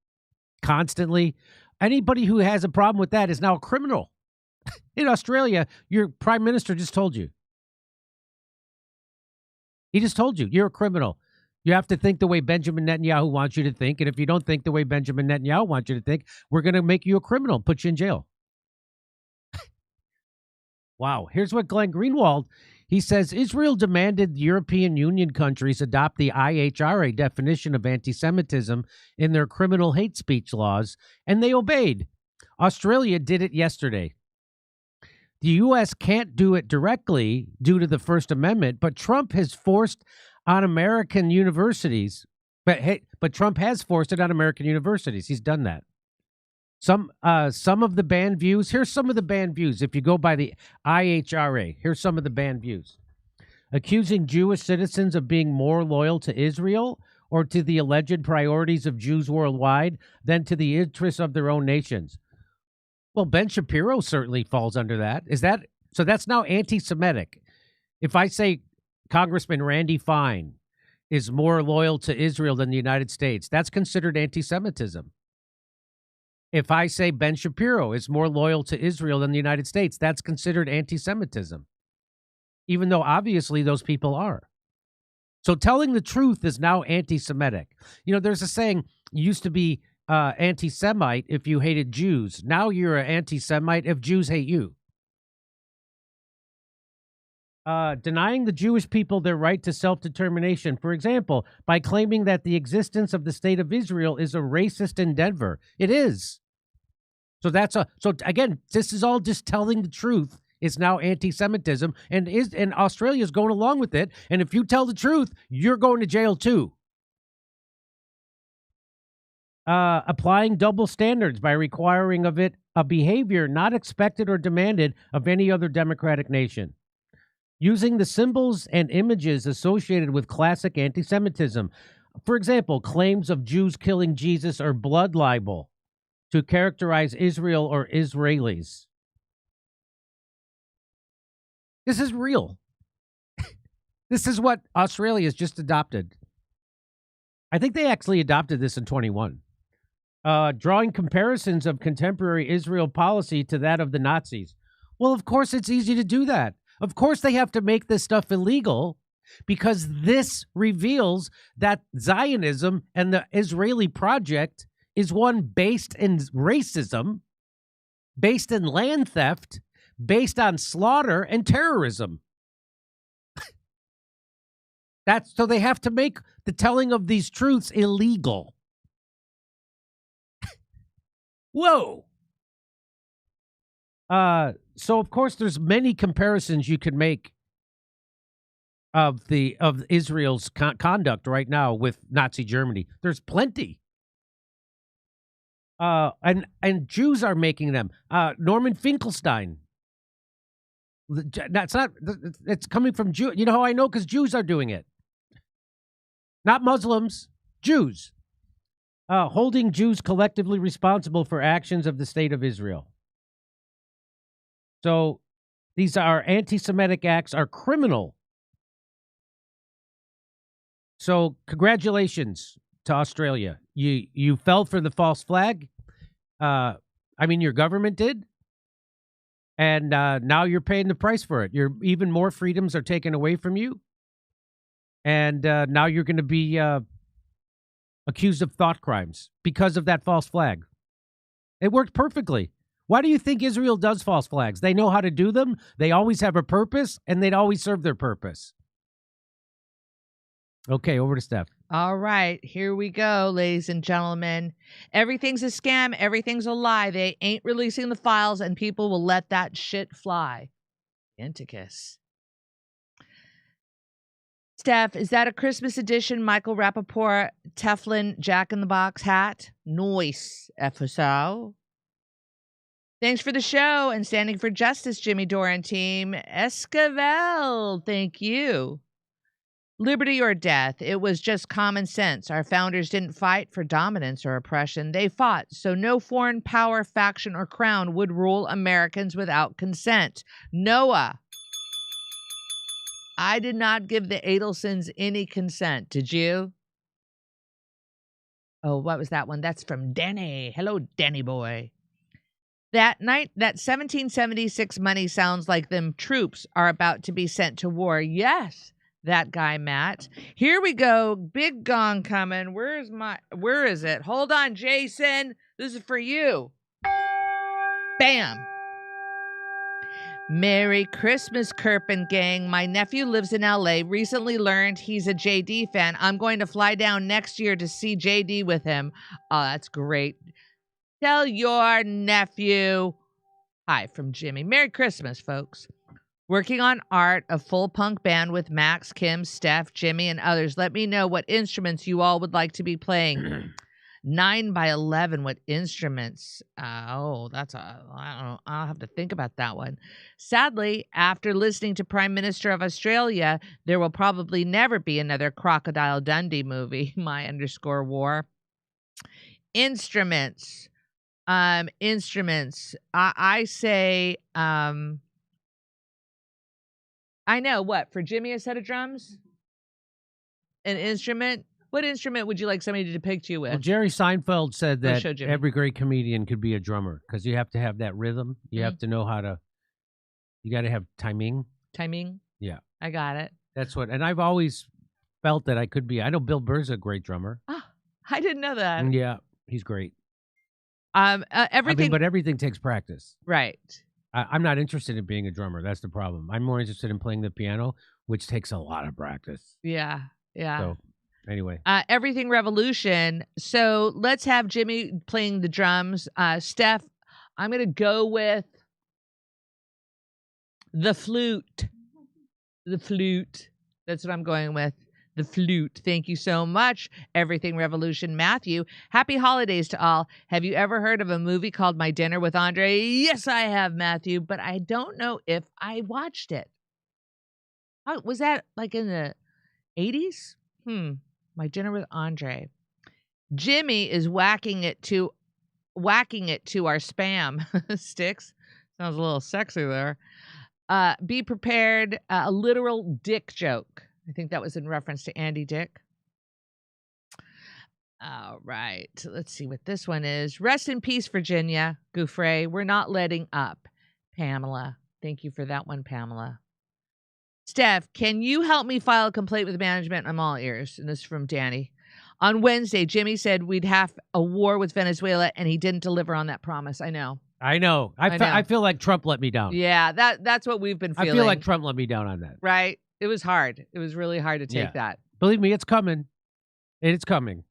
Speaker 3: constantly, anybody who has a problem with that is now a criminal. In Australia, your prime minister just told you. He just told you, you're a criminal. You have to think the way Benjamin Netanyahu wants you to think. And if you don't think the way Benjamin Netanyahu wants you to think, we're going to make you a criminal, put you in jail. Wow. Here's what Glenn Greenwald, he says, Israel demanded European Union countries adopt the IHRA definition of anti-Semitism in their criminal hate speech laws, and they obeyed. Australia did it yesterday. The U.S. can't do it directly due to the First Amendment, but Trump has forced on American universities. But Trump has forced it on American universities. He's done that. Some of the banned views. Here's some of the banned views. If you go by the IHRA, here's some of the banned views. Accusing Jewish citizens of being more loyal to Israel or to the alleged priorities of Jews worldwide than to the interests of their own nations. Well, Ben Shapiro certainly falls under that. So that's now anti-Semitic. If I say Congressman Randy Fine is more loyal to Israel than the United States, that's considered anti-Semitism. If I say Ben Shapiro is more loyal to Israel than the United States, that's considered anti-Semitism, even though obviously those people are. So telling the truth is now anti-Semitic. You know, there's a saying, you used to be anti-Semite if you hated Jews. Now you're an anti-Semite if Jews hate you. Denying the Jewish people their right to self-determination, for example, by claiming that the existence of the state of Israel is a racist endeavor. It is. So again, this is all just telling the truth. It's now anti-Semitism, and Australia is going along with it. And if you tell the truth, you're going to jail too. Applying double standards by requiring of it a behavior not expected or demanded of any other democratic nation. Using the symbols and images associated with classic anti-Semitism. For example, claims of Jews killing Jesus are blood libel to characterize Israel or Israelis. This is real. This is what Australia has just adopted. I think they actually adopted this in 21. Drawing comparisons of contemporary Israel policy to that of the Nazis. Well, of course, it's easy to do that. Of course, they have to make this stuff illegal because this reveals that Zionism and the Israeli project is one based in racism, based in land theft, based on slaughter and terrorism. So they have to make the telling of these truths illegal. Whoa. So of course there's many comparisons you could make of Israel's conduct right now with Nazi Germany. There's plenty. And Jews are making them. Norman Finkelstein. It's coming from Jew. You know how I know? Because Jews are doing it. Not Muslims, Jews. Holding Jews collectively responsible for actions of the state of Israel. So these are anti-Semitic acts are criminal. So congratulations to Australia. You fell for the false flag. Your government did. And now you're paying the price for it. Even more freedoms are taken away from you. And now you're going to be accused of thought crimes because of that false flag. It worked perfectly. Why do you think Israel does false flags? They know how to do them. They always have a purpose, and they'd always serve their purpose. Okay, over to Steph.
Speaker 2: All right, here we go, ladies and gentlemen. Everything's a scam. Everything's a lie. They ain't releasing the files, and people will let that shit fly. Anticus. Steph, is that a Christmas edition Michael Rappaport Teflon Jack-in-the-Box hat? Nice, FSO. Thanks for the show and standing for justice, Jimmy Dore and team. Esquivel, thank you. Liberty or death, it was just common sense. Our founders didn't fight for dominance or oppression. They fought so no foreign power, faction, or crown would rule Americans without consent. Noah. I did not give the Adelsons any consent. Did you? Oh, what was that one? That's from Danny. Hello, Danny boy. That 1776 money sounds like them troops are about to be sent to war. Yes, that guy, Matt. Here we go. Big gong coming. Where is it? Hold on, Jason. This is for you. Bam. Merry Christmas, Kirpin gang. My nephew lives in LA. Recently learned he's a JD fan. I'm going to fly down next year to see JD with him. Oh, that's great. Tell your nephew. Hi from Jimmy. Merry Christmas, folks. Working on art, a full punk band with Max, Kim, Steph, Jimmy, and others. Let me know what instruments you all would like to be playing. 9x11. What instruments? I don't know. I'll have to think about that one. Sadly, after listening to Prime Minister of Australia, there will probably never be another Crocodile Dundee movie. My_war. Instruments. Instruments. I say, I know what, for Jimmy, a set of drums? An instrument? What instrument would you like somebody to depict you with?
Speaker 3: Well, Jerry Seinfeld said that
Speaker 2: show Jimmy.
Speaker 3: every great comedian could be a drummer because you have to have that rhythm. You have to know how to, you got to have timing.
Speaker 2: Timing?
Speaker 3: Yeah.
Speaker 2: I got it.
Speaker 3: That's what, and I've always felt that I could be. I know Bill Burr's a great drummer.
Speaker 2: Ah, I didn't know that.
Speaker 3: Yeah, he's great.
Speaker 2: Everything.
Speaker 3: But everything takes practice.
Speaker 2: Right.
Speaker 3: I'm not interested in being a drummer. That's the problem. I'm more interested in playing the piano, which takes a lot of practice.
Speaker 2: Yeah. Yeah.
Speaker 3: So, anyway.
Speaker 2: Everything Revolution. So let's have Jimmy playing the drums. Steph, I'm going to go with the flute. The flute. That's what I'm going with. The flute. Thank you so much. Everything Revolution. Matthew, happy holidays to all. Have you ever heard of a movie called My Dinner with Andre? Yes, I have, Matthew, but I don't know if I watched it. Was that like in the 80s? My Dinner with Andre. Jimmy is whacking it to our spam sticks. Sounds a little sexy there. Be prepared. A literal dick joke. I think that was in reference to Andy Dick. All right. Let's see what this one is. Rest in peace, Virginia Gouffre. We're not letting up. Pamela. Thank you for that one, Pamela. Steph, can you help me file a complaint with management? I'm all ears. And this is from Danny. On Wednesday, Jimmy said we'd have a war with Venezuela, and he didn't deliver on that promise. I know.
Speaker 3: I feel like Trump let me down.
Speaker 2: Yeah, that's what we've been feeling.
Speaker 3: I feel like Trump let me down on that.
Speaker 2: Right? It was hard. It was really hard to take that.
Speaker 3: Believe me, it's coming. It's coming.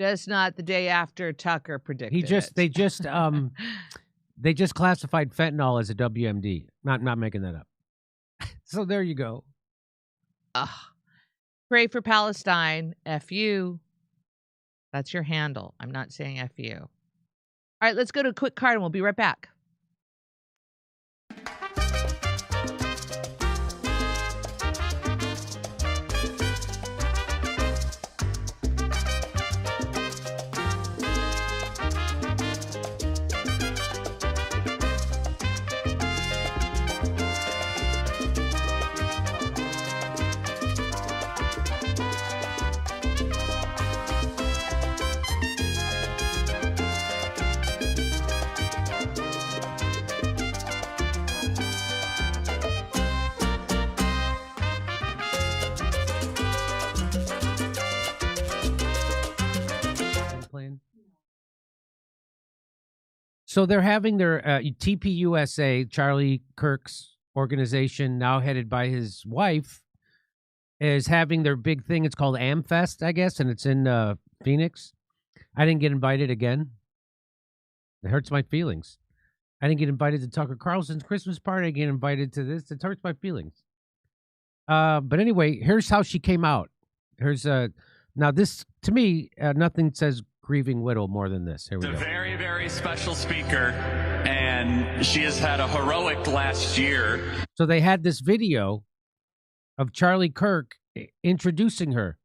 Speaker 2: Just not the day after Tucker predicted it.
Speaker 3: They just classified fentanyl as a WMD. Not making that up. So there you go.
Speaker 2: Pray for Palestine. FU. That's your handle. I'm not saying FU. All right, let's go to a quick card and we'll be right back.
Speaker 3: So they're having their TPUSA, Charlie Kirk's organization, now headed by his wife, is having their big thing. It's called AmFest, I guess, and it's in Phoenix. I didn't get invited again. It hurts my feelings. I didn't get invited to Tucker Carlson's Christmas party. I get invited to this. It hurts my feelings. But anyway, here's how she came out. Now this, to me, nothing says grieving widow more than this. Here we go.
Speaker 7: A very, very special speaker, and she has had a heroic last year.
Speaker 3: So they had this video of Charlie Kirk introducing her.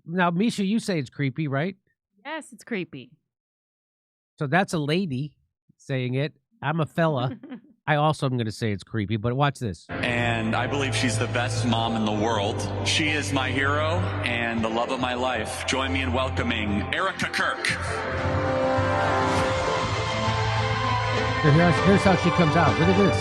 Speaker 3: Now, Misha, you say it's creepy, right?
Speaker 8: Yes, it's creepy.
Speaker 3: So that's a lady saying it. I'm a fella. I also am going to say it's creepy, but watch this.
Speaker 7: And I believe she's the best mom in the world. She is my hero and the love of my life. Join me in welcoming Erica Kirk.
Speaker 3: So here's how she comes out. Look at this.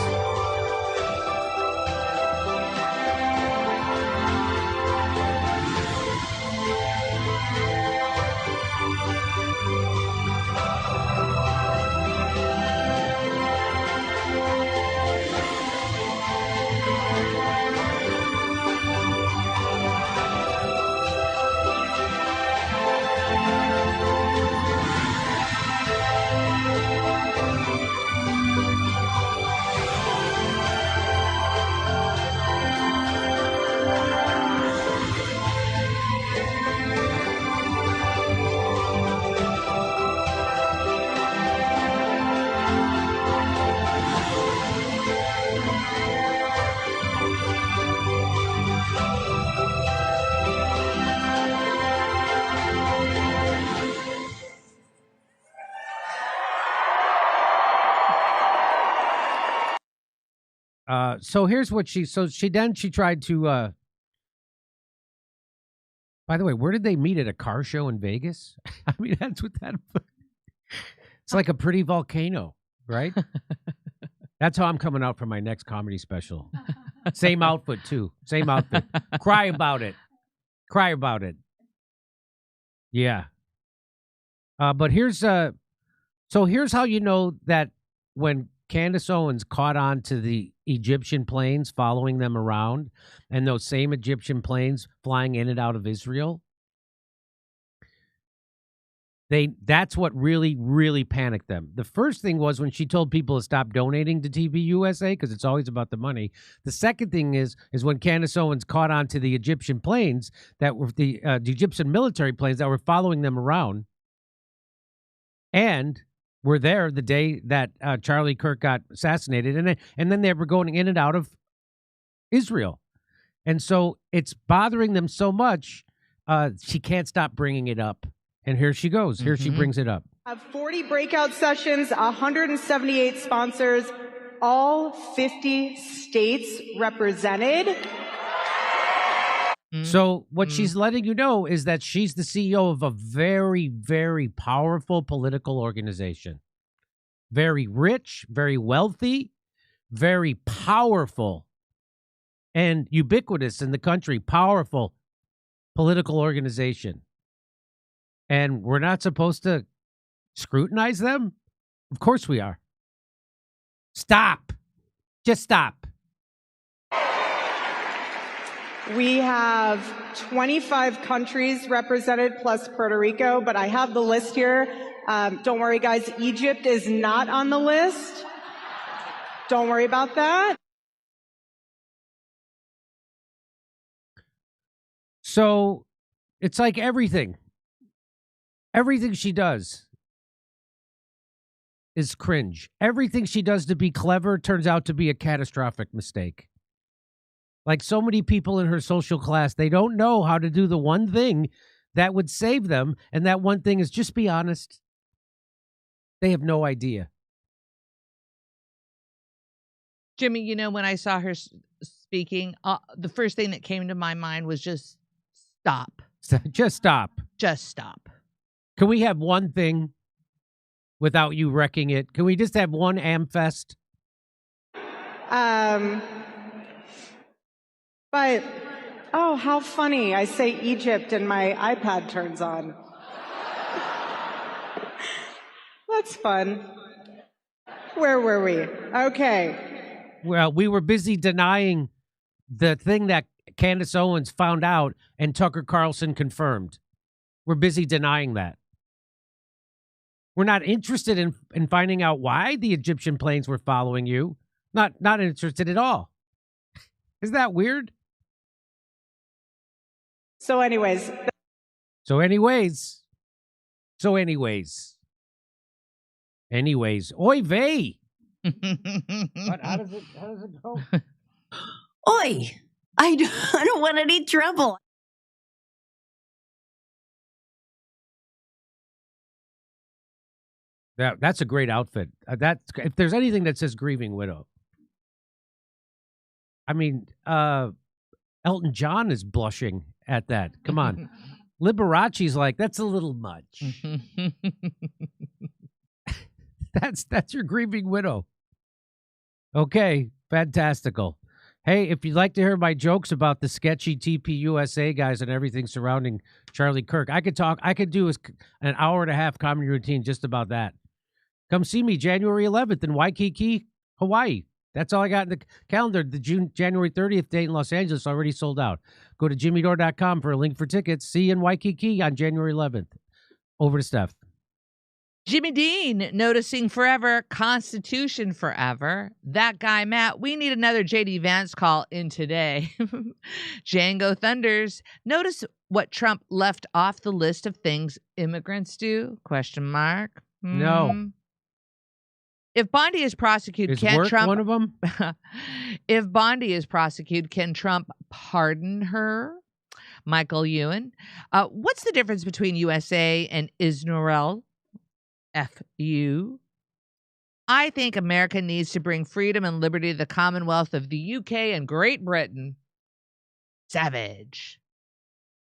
Speaker 3: So here's what she tried to, by the way, where did they meet, at a car show in Vegas? I mean, that's what that, it's like a pretty volcano, right? That's how I'm coming out for my next comedy special. Same outfit too. Same outfit. Cry about it. Cry about it. Yeah. But here's how you know that when Candace Owens caught on to the Egyptian planes following them around, and those same Egyptian planes flying in and out of Israel, that's what really, really panicked them. The first thing was when she told people to stop donating to TV USA, because it's always about the money. The second thing is when Candace Owens caught on to the Egyptian planes that were the Egyptian military planes that were following them around, and were there the day that Charlie Kirk got assassinated, and then they were going in and out of Israel. And so it's bothering them so much, she can't stop bringing it up. And here she goes. Here she brings it up.
Speaker 8: Have 40 breakout sessions, 178 sponsors, all 50 states represented.
Speaker 3: So what she's letting you know is that she's the CEO of a very, very powerful political organization. Very rich, very wealthy, very powerful, and ubiquitous in the country, powerful political organization. And we're not supposed to scrutinize them? Of course we are. Stop. Just stop.
Speaker 8: We have 25 countries represented plus Puerto Rico, but I have the list here. Don't worry, guys. Egypt is not on the list. Don't worry about that.
Speaker 3: So it's like everything. Everything she does is cringe. Everything she does to be clever turns out to be a catastrophic mistake. Like so many people in her social class, they don't know how to do the one thing that would save them, and that one thing is just be honest. They have no idea.
Speaker 2: Jimmy, you know, when I saw her speaking, the first thing that came to my mind was just stop.
Speaker 3: Just stop.
Speaker 2: Just stop.
Speaker 3: Can we have one thing without you wrecking it? Can we just have one Amfest?
Speaker 8: But, oh, how funny. I say Egypt and my iPad turns on. That's fun. Where were we? Okay.
Speaker 3: Well, we were busy denying the thing that Candace Owens found out and Tucker Carlson confirmed. We're busy denying that. We're not interested in finding out why the Egyptian planes were following you. Not interested at all. Isn't that weird?
Speaker 8: So anyways.
Speaker 3: Oy vey. How does it go?
Speaker 9: Oi, I don't want any trouble.
Speaker 3: That's a great outfit. If there's anything that says grieving widow. I mean, Elton John is blushing at that. Come on. Liberace's like, that's a little much. That's your grieving widow. Okay, fantastical. Hey, if you'd like to hear my jokes about the sketchy TPUSA guys and everything surrounding Charlie Kirk, I could do an hour and a half comedy routine just about that. Come see me January 11th in Waikiki, Hawaii. That's all I got in the calendar. The January 30th date in Los Angeles already sold out. Go to jimmydore.com for a link for tickets. See you in Waikiki on January 11th. Over to Steph.
Speaker 2: Jimmy Dean, noticing forever, Constitution forever. That guy, Matt, we need another J.D. Vance call in today. Django Thunders, notice what Trump left off the list of things immigrants do? Question mark.
Speaker 3: No.
Speaker 2: If Bondi is prosecuted,
Speaker 3: Is
Speaker 2: can
Speaker 3: work
Speaker 2: Trump...
Speaker 3: one of them?
Speaker 2: If Bondi is prosecuted, can Trump pardon her? Michael Ewan. What's the difference between USA and Israel? F-U. I think America needs to bring freedom and liberty to the Commonwealth of the UK and Great Britain. Savage.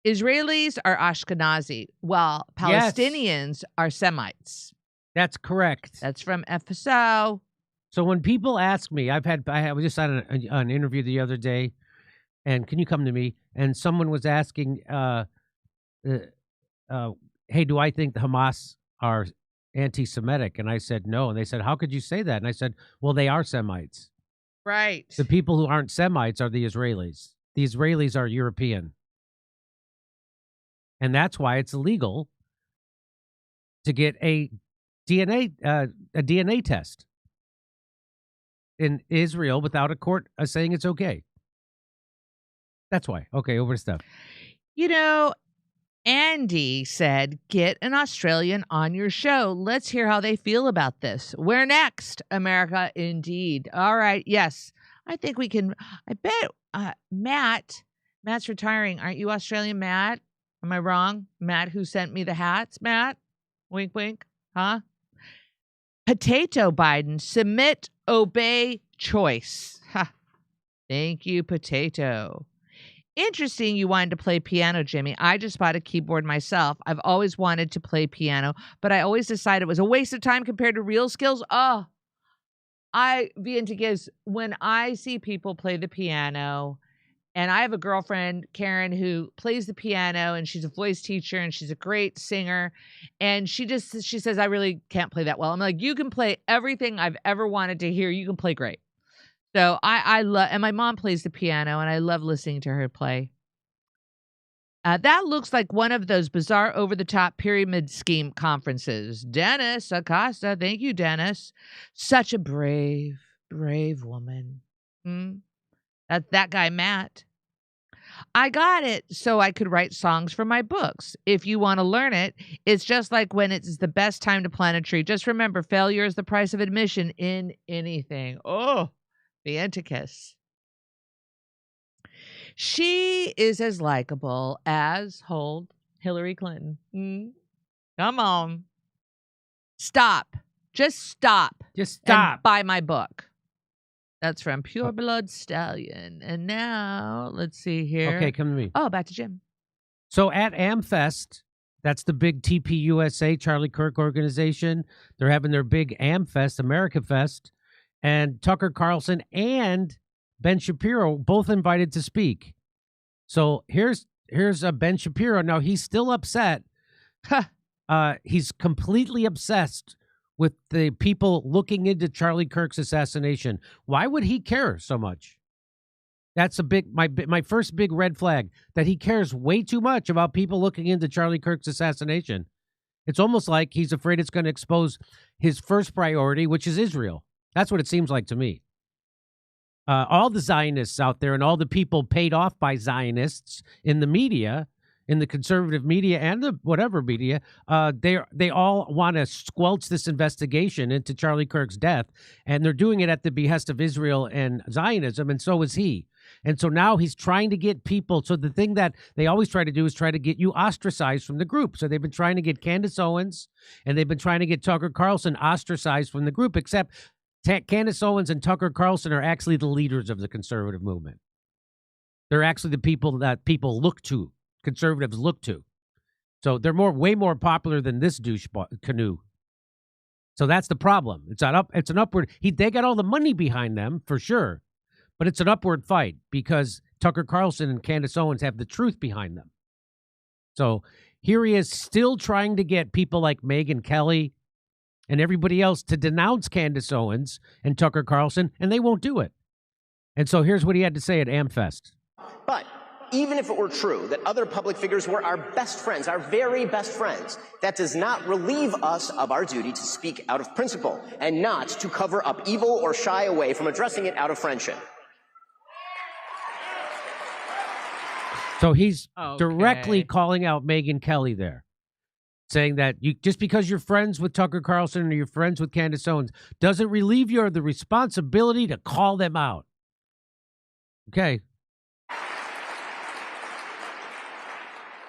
Speaker 2: Israelis are Ashkenazi, while Palestinians are Semites.
Speaker 3: That's correct.
Speaker 2: That's from FSO.
Speaker 3: So when people ask me, I was just on an interview the other day, and can you come to me? And someone was asking, hey, do I think the Hamas are anti-Semitic? And I said no. And they said, how could you say that? And I said, well, they are Semites.
Speaker 2: Right.
Speaker 3: The people who aren't Semites are the Israelis. The Israelis are European. And that's why it's illegal to get a DNA test in Israel without a court saying it's okay. That's why. Okay, over to Steph.
Speaker 2: You know, Andy said, get an Australian on your show. Let's hear how they feel about this. We're next, America, indeed. All right, yes. I think we can. I bet Matt's retiring. Aren't you Australian, Matt? Am I wrong? Matt, who sent me the hats? Matt? Wink, wink. Huh? Potato Biden, submit, obey, choice. Ha. Thank you, Potato. Interesting you wanted to play piano, Jimmy. I just bought a keyboard myself. I've always wanted to play piano, but I always decided it was a waste of time compared to real skills. Oh, when I see people play the piano, and I have a girlfriend, Karen, who plays the piano, and she's a voice teacher, and she's a great singer. And she says, I really can't play that well. I'm like, you can play everything I've ever wanted to hear. You can play great. So I love, and my mom plays the piano, and I love listening to her play. That looks like one of those bizarre, over-the-top pyramid scheme conferences. Dennis Acosta, thank you, Dennis. Such a brave woman. That guy, Matt. I got it so I could write songs for my books. If you want to learn it, it's just like when it's the best time to plant a tree. Just remember, failure is the price of admission in anything. Oh, the Anticus. She is as likable as, Hillary Clinton. Come on. Stop. Just stop.
Speaker 3: Just stop.
Speaker 2: And buy my book. That's from Pure Blood Stallion. And now, let's see here.
Speaker 3: Okay, come to me.
Speaker 2: Oh, back to Jim.
Speaker 3: So at AmFest, that's the big TPUSA, Charlie Kirk organization. They're having their big AmFest, America Fest. And Tucker Carlson and Ben Shapiro both invited to speak. So here's Ben Shapiro. Now, he's still upset. He's completely obsessed with the people looking into Charlie Kirk's assassination. Why would he care so much? That's my first big red flag, that he cares way too much about people looking into Charlie Kirk's assassination. It's almost like he's afraid it's going to expose his first priority, which is Israel. That's what it seems like to me. All the Zionists out there and all the people paid off by Zionists in the media, in the conservative media and the whatever media, they all want to squelch this investigation into Charlie Kirk's death, and they're doing it at the behest of Israel and Zionism, and so is he. And so now he's trying to get people. So the thing that they always try to do is try to get you ostracized from the group. So they've been trying to get Candace Owens, and they've been trying to get Tucker Carlson ostracized from the group, except Candace Owens and Tucker Carlson are actually the leaders of the conservative movement. They're actually the people that people look to, conservatives look to. So they're way more popular than this douche canoe. So that's the problem. It's an upward. They got all the money behind them for sure, but it's an upward fight because Tucker Carlson and Candace Owens have the truth behind them. So here he is still trying to get people like Megyn Kelly and everybody else to denounce Candace Owens and Tucker Carlson, and they won't do it. And so here's what he had to say at AmFest.
Speaker 10: But even if it were true that other public figures were our best friends, our very best friends, that does not relieve us of our duty to speak out of principle and not to cover up evil or shy away from addressing it out of friendship.
Speaker 3: So he's directly calling out Megyn Kelly there, saying that just because you're friends with Tucker Carlson or you're friends with Candace Owens doesn't relieve you of the responsibility to call them out. Okay.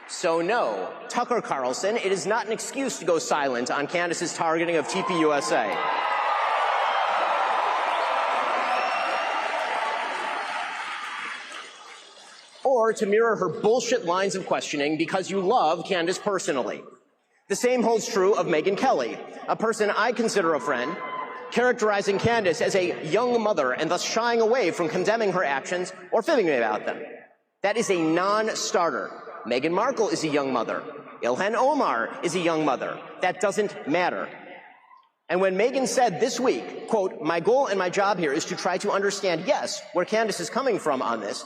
Speaker 10: So no, Tucker Carlson, it is not an excuse to go silent on Candace's targeting of TPUSA. Dore to mirror her bullshit lines of questioning because you love Candace personally. The same holds true of Megyn Kelly, a person I consider a friend, characterizing Candace as a young mother and thus shying away from condemning her actions or fibbing about them. That is a non-starter. Meghan Markle is a young mother. Ilhan Omar is a young mother. That doesn't matter. And when Megyn said this week, quote, "My goal and my job here is to try to understand, yes, where Candace is coming from on this,"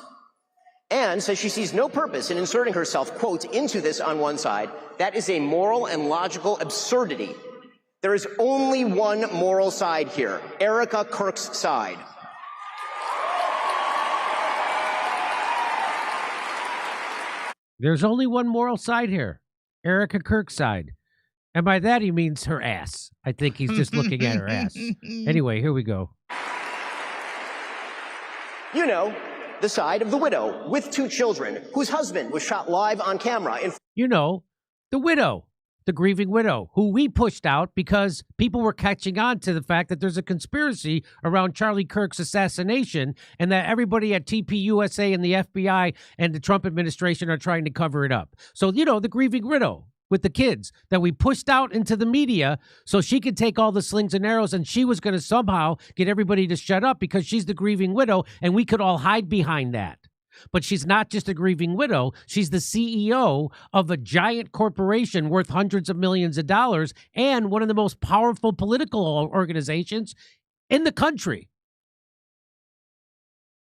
Speaker 10: and says she sees no purpose in inserting herself, quote, into this on one side, that is a moral and logical absurdity. There is only one moral side here, Erica Kirk's side.
Speaker 3: There's only one moral side here, Erica Kirk's side. And by that, he means her ass. I think he's just looking at her ass. Anyway, here we go.
Speaker 10: You know, the side of the widow with 2 children whose husband was shot live on camera in
Speaker 3: You know, the widow, the grieving widow, who we pushed out because people were catching on to the fact that there's a conspiracy around Charlie Kirk's assassination and that everybody at TPUSA and the FBI and the Trump administration are trying to cover it up. So, you know, the grieving widow with the kids that we pushed out into the media so she could take all the slings and arrows, and she was going to somehow get everybody to shut up because she's the grieving widow and we could all hide behind that. But she's not just a grieving widow. She's the CEO of a giant corporation worth hundreds of millions of dollars and one of the most powerful political organizations in the country.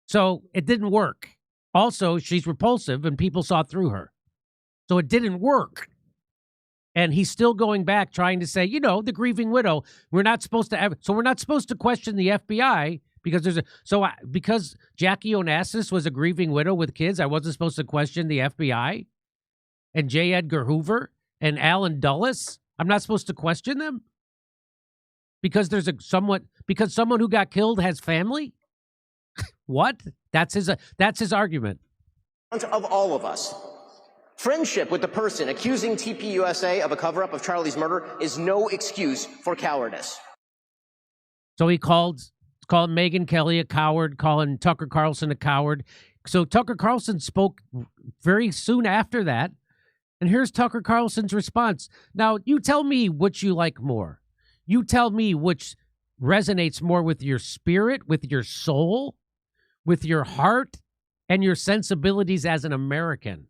Speaker 3: So it didn't work. Also, she's repulsive and people saw through her. So it didn't work. And he's still going back trying to say, you know, the grieving widow, we're not supposed to have, so we're not supposed to question the FBI because because Jackie Onassis was a grieving widow with kids, I wasn't supposed to question the FBI and J. Edgar Hoover and Alan Dulles. I'm not supposed to question them because there's because someone who got killed has family. What? That's his argument.
Speaker 10: Of all of us. Friendship with the person accusing TPUSA of a cover-up of Charlie's murder is no excuse for cowardice.
Speaker 3: So he called Megyn Kelly a coward, calling Tucker Carlson a coward. So Tucker Carlson spoke very soon after that. And here's Tucker Carlson's response. Now, you tell me which you like more. You tell me which resonates more with your spirit, with your soul, with your heart, and your sensibilities as an American.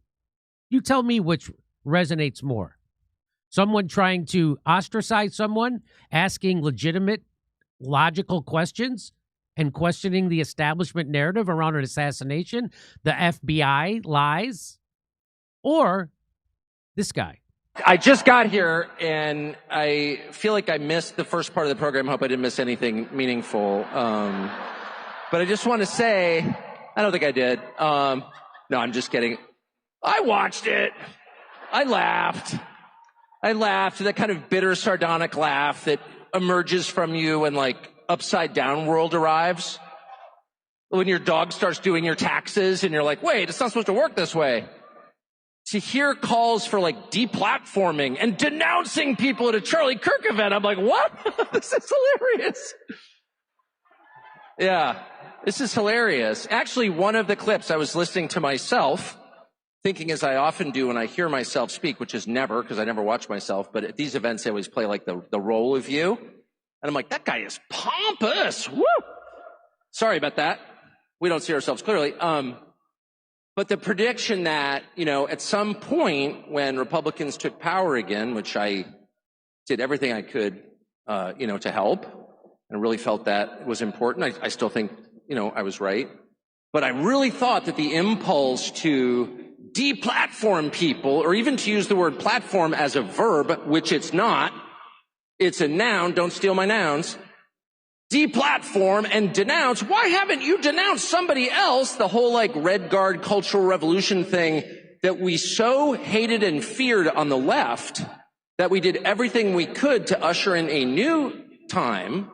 Speaker 3: You tell me which resonates more. Someone trying to ostracize someone, asking legitimate, logical questions, and questioning the establishment narrative around an assassination, the FBI lies, or this guy.
Speaker 11: I just got here, and I feel like I missed the first part of the program. I hope I didn't miss anything meaningful. But I just want to say, I don't think I did. No, I'm just kidding. I watched it. I laughed. That kind of bitter, sardonic laugh that emerges from you when, like, Upside Down World arrives. When your dog starts doing your taxes and you're like, wait, it's not supposed to work this way. To hear calls for, like, deplatforming and denouncing people at a Charlie Kirk event, I'm like, what? This is hilarious. Yeah, this is hilarious. Actually, one of the clips I was listening to myself, thinking as I often do when I hear myself speak, which is never, because I never watch myself, but at these events they always play like the role of you. And I'm like, that guy is pompous. Woo! Sorry about that. We don't see ourselves clearly. But the prediction that, you know, at some point when Republicans took power again, which I did everything I could, to help, and really felt that was important. I still think, I was right. But I really thought that the impulse to deplatform people, or even to use the word platform as a verb, which it's not, it's a noun, don't steal my nouns, deplatform and denounce. Why haven't you denounced somebody else? The whole Red Guard cultural revolution thing that we so hated and feared on the left that we did everything we could to usher in a new time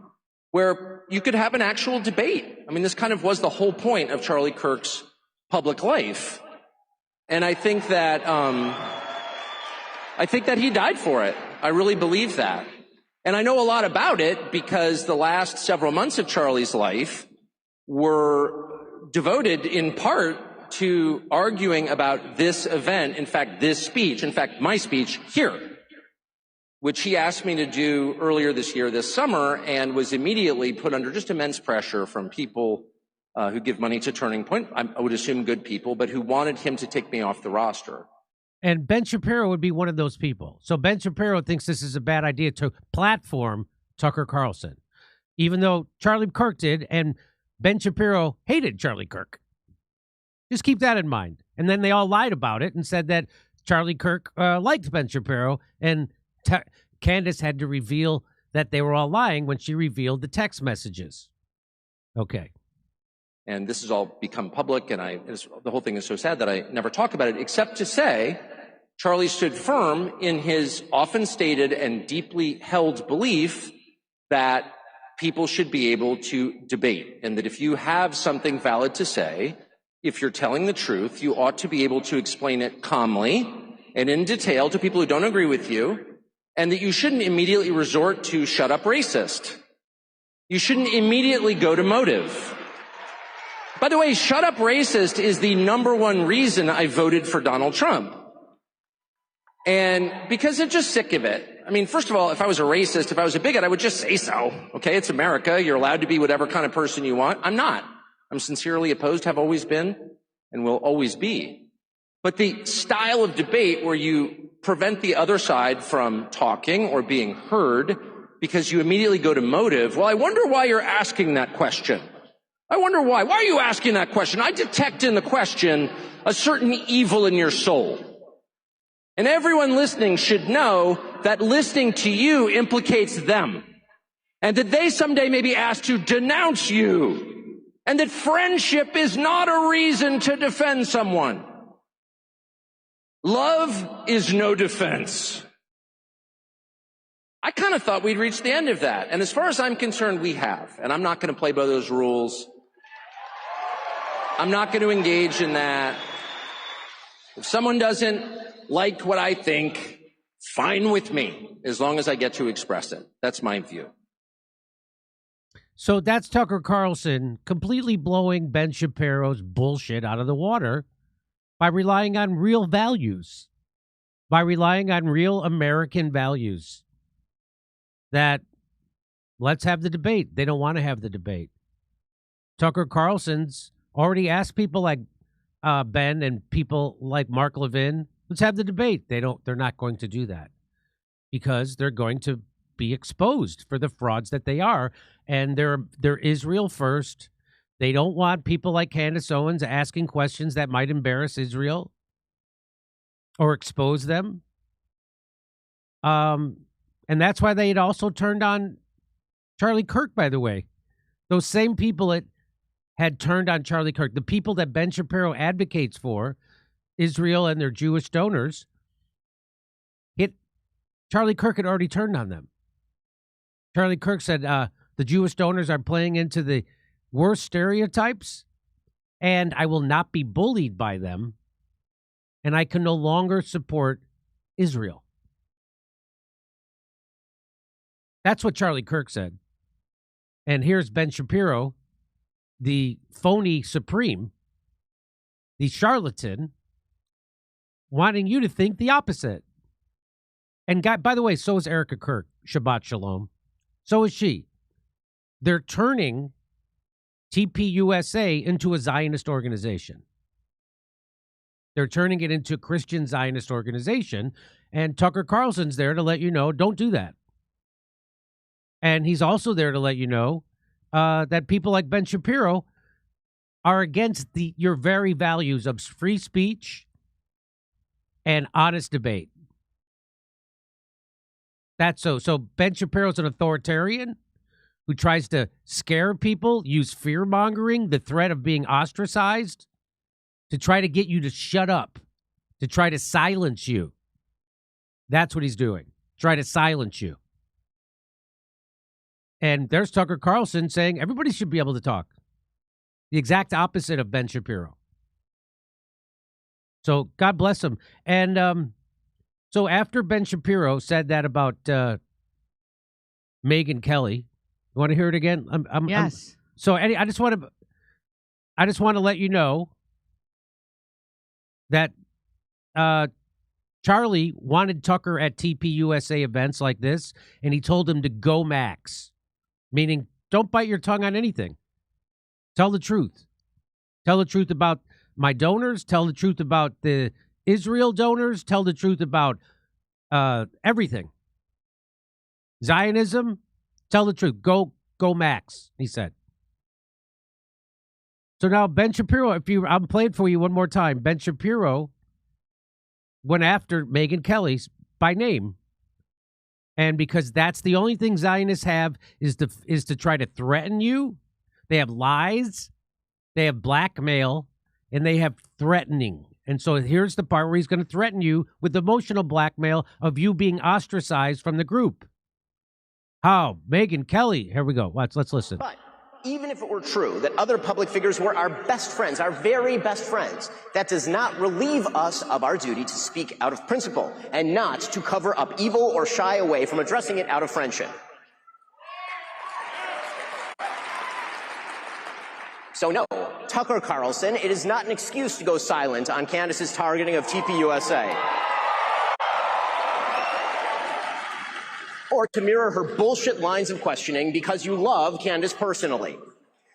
Speaker 11: where you could have an actual debate. I mean, this kind of was the whole point of Charlie Kirk's public life. And I think that he died for it. I really believe that. And I know a lot about it because the last several months of Charlie's life were devoted in part to arguing about this event, in fact, this speech, in fact, my speech here, which he asked me to do earlier this year, this summer, and was immediately put under just immense pressure from people who give money to Turning Point, I would assume good people, but who wanted him to take me off the roster.
Speaker 3: And Ben Shapiro would be one of those people. So Ben Shapiro thinks this is a bad idea to platform Tucker Carlson, even though Charlie Kirk did, and Ben Shapiro hated Charlie Kirk. Just keep that in mind. And then they all lied about it and said that Charlie Kirk liked Ben Shapiro, and Candace had to reveal that they were all lying when she revealed the text messages. Okay.
Speaker 11: And this has all become public, and the whole thing is so sad that I never talk about it, except to say Charlie stood firm in his often stated and deeply held belief that people should be able to debate, and that if you have something valid to say, if you're telling the truth, you ought to be able to explain it calmly and in detail to people who don't agree with you, and that you shouldn't immediately resort to shut up racist. You shouldn't immediately go to motive. By the way, shut up racist is the number one reason I voted for Donald Trump. And because I'm just sick of it. I mean, first of all, if I was a racist, if I was a bigot, I would just say so. Okay, it's America. You're allowed to be whatever kind of person you want. I'm not. I'm sincerely opposed, have always been, and will always be. But the style of debate where you prevent the other side from talking or being heard because you immediately go to motive, well, I wonder why you're asking that question. I wonder why. Why are you asking that question? I detect in the question a certain evil in your soul. And everyone listening should know that listening to you implicates them. And that they someday may be asked to denounce you. And that friendship is not a reason to defend someone. Love is no defense. I kind of thought we'd reached the end of that. And as far as I'm concerned, we have. And I'm not going to play by those rules. I'm not going to engage in that. If someone doesn't like what I think, fine with me, as long as I get to express it. That's my view.
Speaker 3: So that's Tucker Carlson completely blowing Ben Shapiro's bullshit out of the water by relying on real values, by relying on real American values. That let's have the debate. They don't want to have the debate. Tucker Carlson's already asked people like Ben and people like Mark Levin, let's have the debate. They're not going to do that because they're going to be exposed for the frauds that they are. And they're Israel first. They don't want people like Candace Owens asking questions that might embarrass Israel or expose them. And that's why they had also turned on Charlie Kirk, by the way. Those same people that had turned on Charlie Kirk, the people that Ben Shapiro advocates for, Israel and their Jewish donors, Charlie Kirk had already turned on them. Charlie Kirk said the Jewish donors are playing into the worst stereotypes, and I will not be bullied by them, and I can no longer support Israel. That's what Charlie Kirk said. And here's Ben Shapiro, the phony supreme, the charlatan, wanting you to think the opposite. And by the way, so is Erica Kirk. Shabbat Shalom. So is she. They're turning TPUSA into a Zionist organization. They're turning it into a Christian Zionist organization. And Tucker Carlson's there to let you know, don't do that. And he's also there to let you know that people like Ben Shapiro are against your very values of free speech and honest debate. That's so. So Ben Shapiro's an authoritarian who tries to scare people, use fear-mongering, the threat of being ostracized, to try to get you to shut up, to try to silence you. That's what he's doing. Try to silence you. And there's Tucker Carlson saying everybody should be able to talk. The exact opposite of Ben Shapiro. So God bless him. And so after Ben Shapiro said that about Megyn Kelly, you want to hear it again?
Speaker 2: Yes.
Speaker 3: So Eddie, I just want to let you know that Charlie wanted Tucker at TPUSA events like this, and he told him to go max, meaning don't bite your tongue on anything. Tell the truth. Tell the truth about my donors. Tell the truth about the Israel donors. Tell the truth about everything. Zionism. Tell the truth. Go max, he said. So now Ben Shapiro, I'm playing for you one more time. Ben Shapiro went after Megyn Kelly by name. And because that's the only thing Zionists have is to try to threaten you. They have lies, they have blackmail, and they have threatening. And so here's the part where he's going to threaten you with emotional blackmail of you being ostracized from the group. How? Megyn Kelly. Here we go. Let's listen.
Speaker 10: But even if it were true that other public figures were our best friends, our very best friends, that does not relieve us of our duty to speak out of principle and not to cover up evil or shy away from addressing it out of friendship. So no, Tucker Carlson, it is not an excuse to go silent on Candace's targeting of TPUSA. Or to mirror her bullshit lines of questioning because you love Candace personally.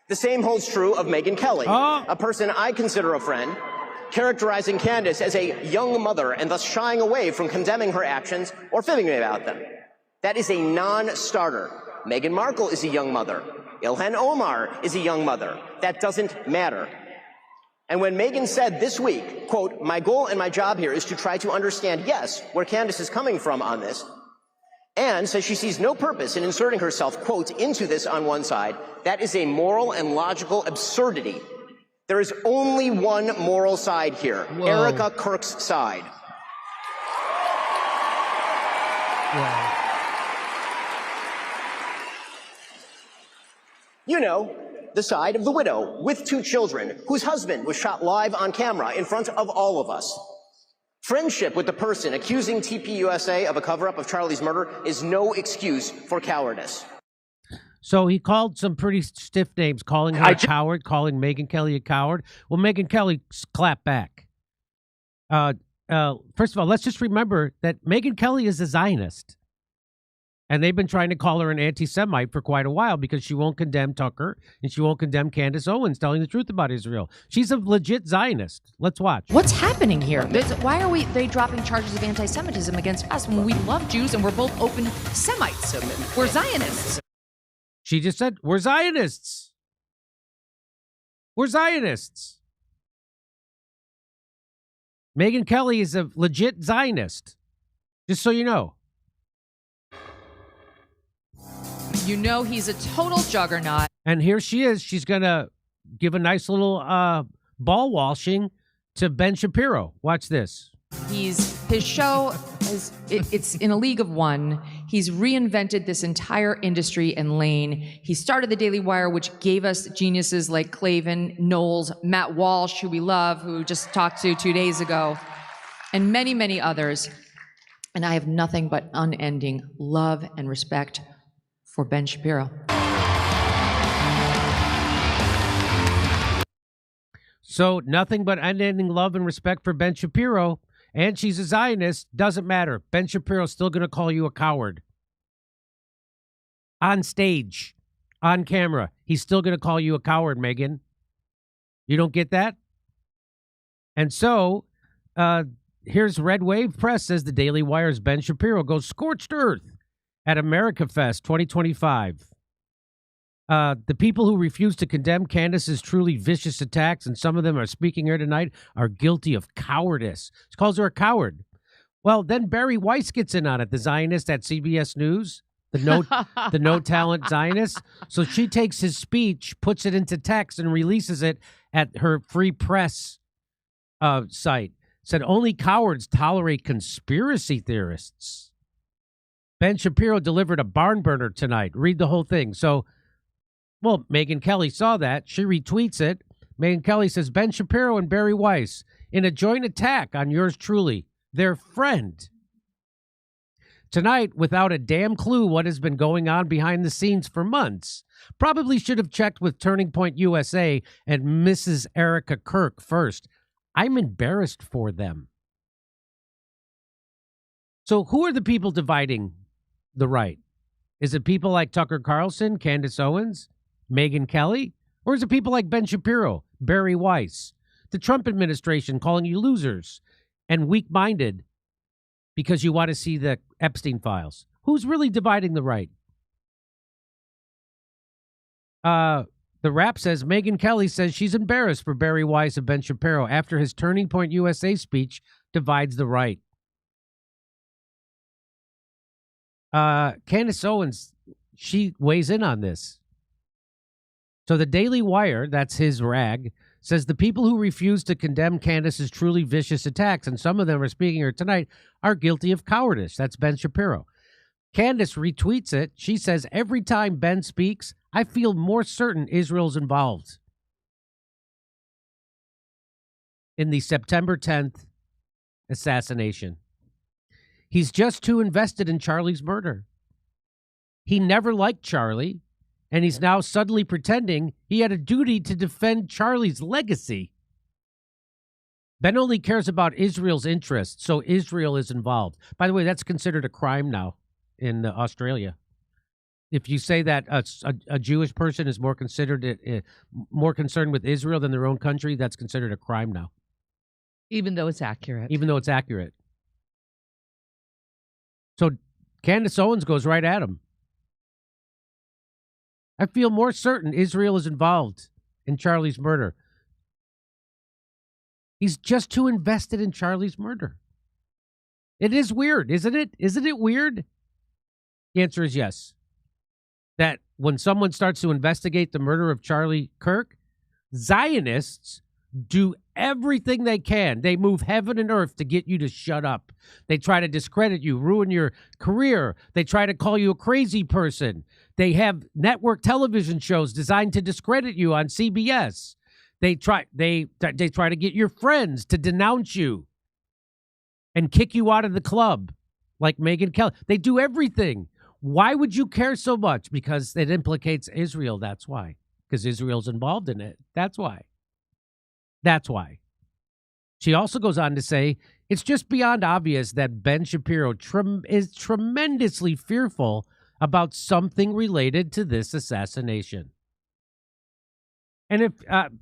Speaker 10: The same holds true of Megyn Kelly, a person I consider a friend, characterizing Candace as a young mother and thus shying away from condemning her actions or fibbing about them. That is a non-starter. Meghan Markle is a young mother. Ilhan Omar is a young mother. That doesn't matter. And when Megyn said this week, quote, "My goal and my job here is to try to understand, yes, where Candace is coming from on this," and says she sees no purpose in inserting herself, quote, into this on one side, that is a moral and logical absurdity. There is only one moral side here, Erica Kirk's side.
Speaker 3: Wow.
Speaker 10: You know, the side of the widow with 2 children whose husband was shot live on camera in front of all of us. Friendship with the person accusing TPUSA of a cover-up of Charlie's murder is no excuse for cowardice.
Speaker 3: So he called some pretty stiff names, calling her a coward, calling Megyn Kelly a coward. Well, Megyn Kelly clapped back. First of all, let's just remember that Megyn Kelly is a Zionist. And they've been trying to call her an anti-Semite for quite a while because she won't condemn Tucker and she won't condemn Candace Owens telling the truth about Israel. She's a legit Zionist. Let's watch.
Speaker 12: What's happening here? Why are they dropping charges of anti-Semitism against us when we love Jews and we're both open Semites? We're Zionists.
Speaker 3: She just said, we're Zionists. We're Zionists. Megyn Kelly is a legit Zionist. Just so you know.
Speaker 12: You know he's a total juggernaut.
Speaker 3: And here she is. She's going to give a nice little ball washing to Ben Shapiro. Watch this.
Speaker 12: His show it's in a league of one. He's reinvented this entire industry and lane. He started the Daily Wire, which gave us geniuses like Clavin, Knowles, Matt Walsh, who we love, who we just talked to 2 days ago, and many, many others. And I have nothing but unending love and respect for Ben Shapiro.
Speaker 3: So nothing but unending love and respect for Ben Shapiro. And she's a Zionist. Doesn't matter. Ben Shapiro's still going to call you a coward. On stage, on camera, he's still going to call you a coward, Megyn. You don't get that? And so, here's Red Wave Press says the Daily Wire's Ben Shapiro goes scorched earth at America Fest 2025. The people who refuse to condemn Candace's truly vicious attacks, and some of them are speaking here tonight, are guilty of cowardice. She calls her a coward. Well, then Barry Weiss gets in on it, the Zionist at CBS News, the no-talent Zionist. So she takes his speech, puts it into text, and releases it at her free press site. Said only cowards tolerate conspiracy theorists. Ben Shapiro delivered a barn burner tonight. Read the whole thing. So, well, Megyn Kelly saw that. She retweets it. Megyn Kelly says, Ben Shapiro and Barry Weiss in a joint attack on yours truly, their friend. Tonight, without a damn clue what has been going on behind the scenes for months, probably should have checked with Turning Point USA and Mrs. Erica Kirk first. I'm embarrassed for them. So who are the people dividing the right? Is it people like Tucker Carlson, Candace Owens, Megyn Kelly? Or is it people like Ben Shapiro, Barry Weiss, the Trump administration calling you losers and weak-minded because you want to see the Epstein files? Who's really dividing the right? The Wrap says Megyn Kelly says she's embarrassed for Barry Weiss and Ben Shapiro after his Turning Point USA speech divides the right. Candace Owens, she weighs in on this. So the Daily Wire, that's his rag, says the people who refuse to condemn Candace's truly vicious attacks, and some of them are speaking here tonight, are guilty of cowardice. That's Ben Shapiro. Candace retweets it. She says, every time Ben speaks, I feel more certain Israel's involved in the September 10th assassination. He's just too invested in Charlie's murder. He never liked Charlie, and he's now suddenly pretending he had a duty to defend Charlie's legacy. Ben only cares about Israel's interests, so Israel is involved. By the way, that's considered a crime now in Australia. If you say that a Jewish person is more more concerned with Israel than their own country, that's considered a crime now.
Speaker 2: Even though it's accurate.
Speaker 3: Even though it's accurate. So Candace Owens goes right at him. I feel more certain Israel is involved in Charlie's murder. He's just too invested in Charlie's murder. It is weird, isn't it? Isn't it weird? The answer is yes. That when someone starts to investigate the murder of Charlie Kirk, Zionists do everything they can. They move heaven and earth to get you to shut up. They try to discredit you, ruin your career. They try to call you a crazy person. They have network television shows designed to discredit you on CBS. They try to get your friends to denounce you and kick you out of the club, like Megyn Kelly. They do everything. Why would you care so much? Because it implicates Israel. That's why. Because Israel's involved in it. That's why. That's why. She also goes on to say, it's just beyond obvious that Ben Shapiro is tremendously fearful about something related to this assassination. And if,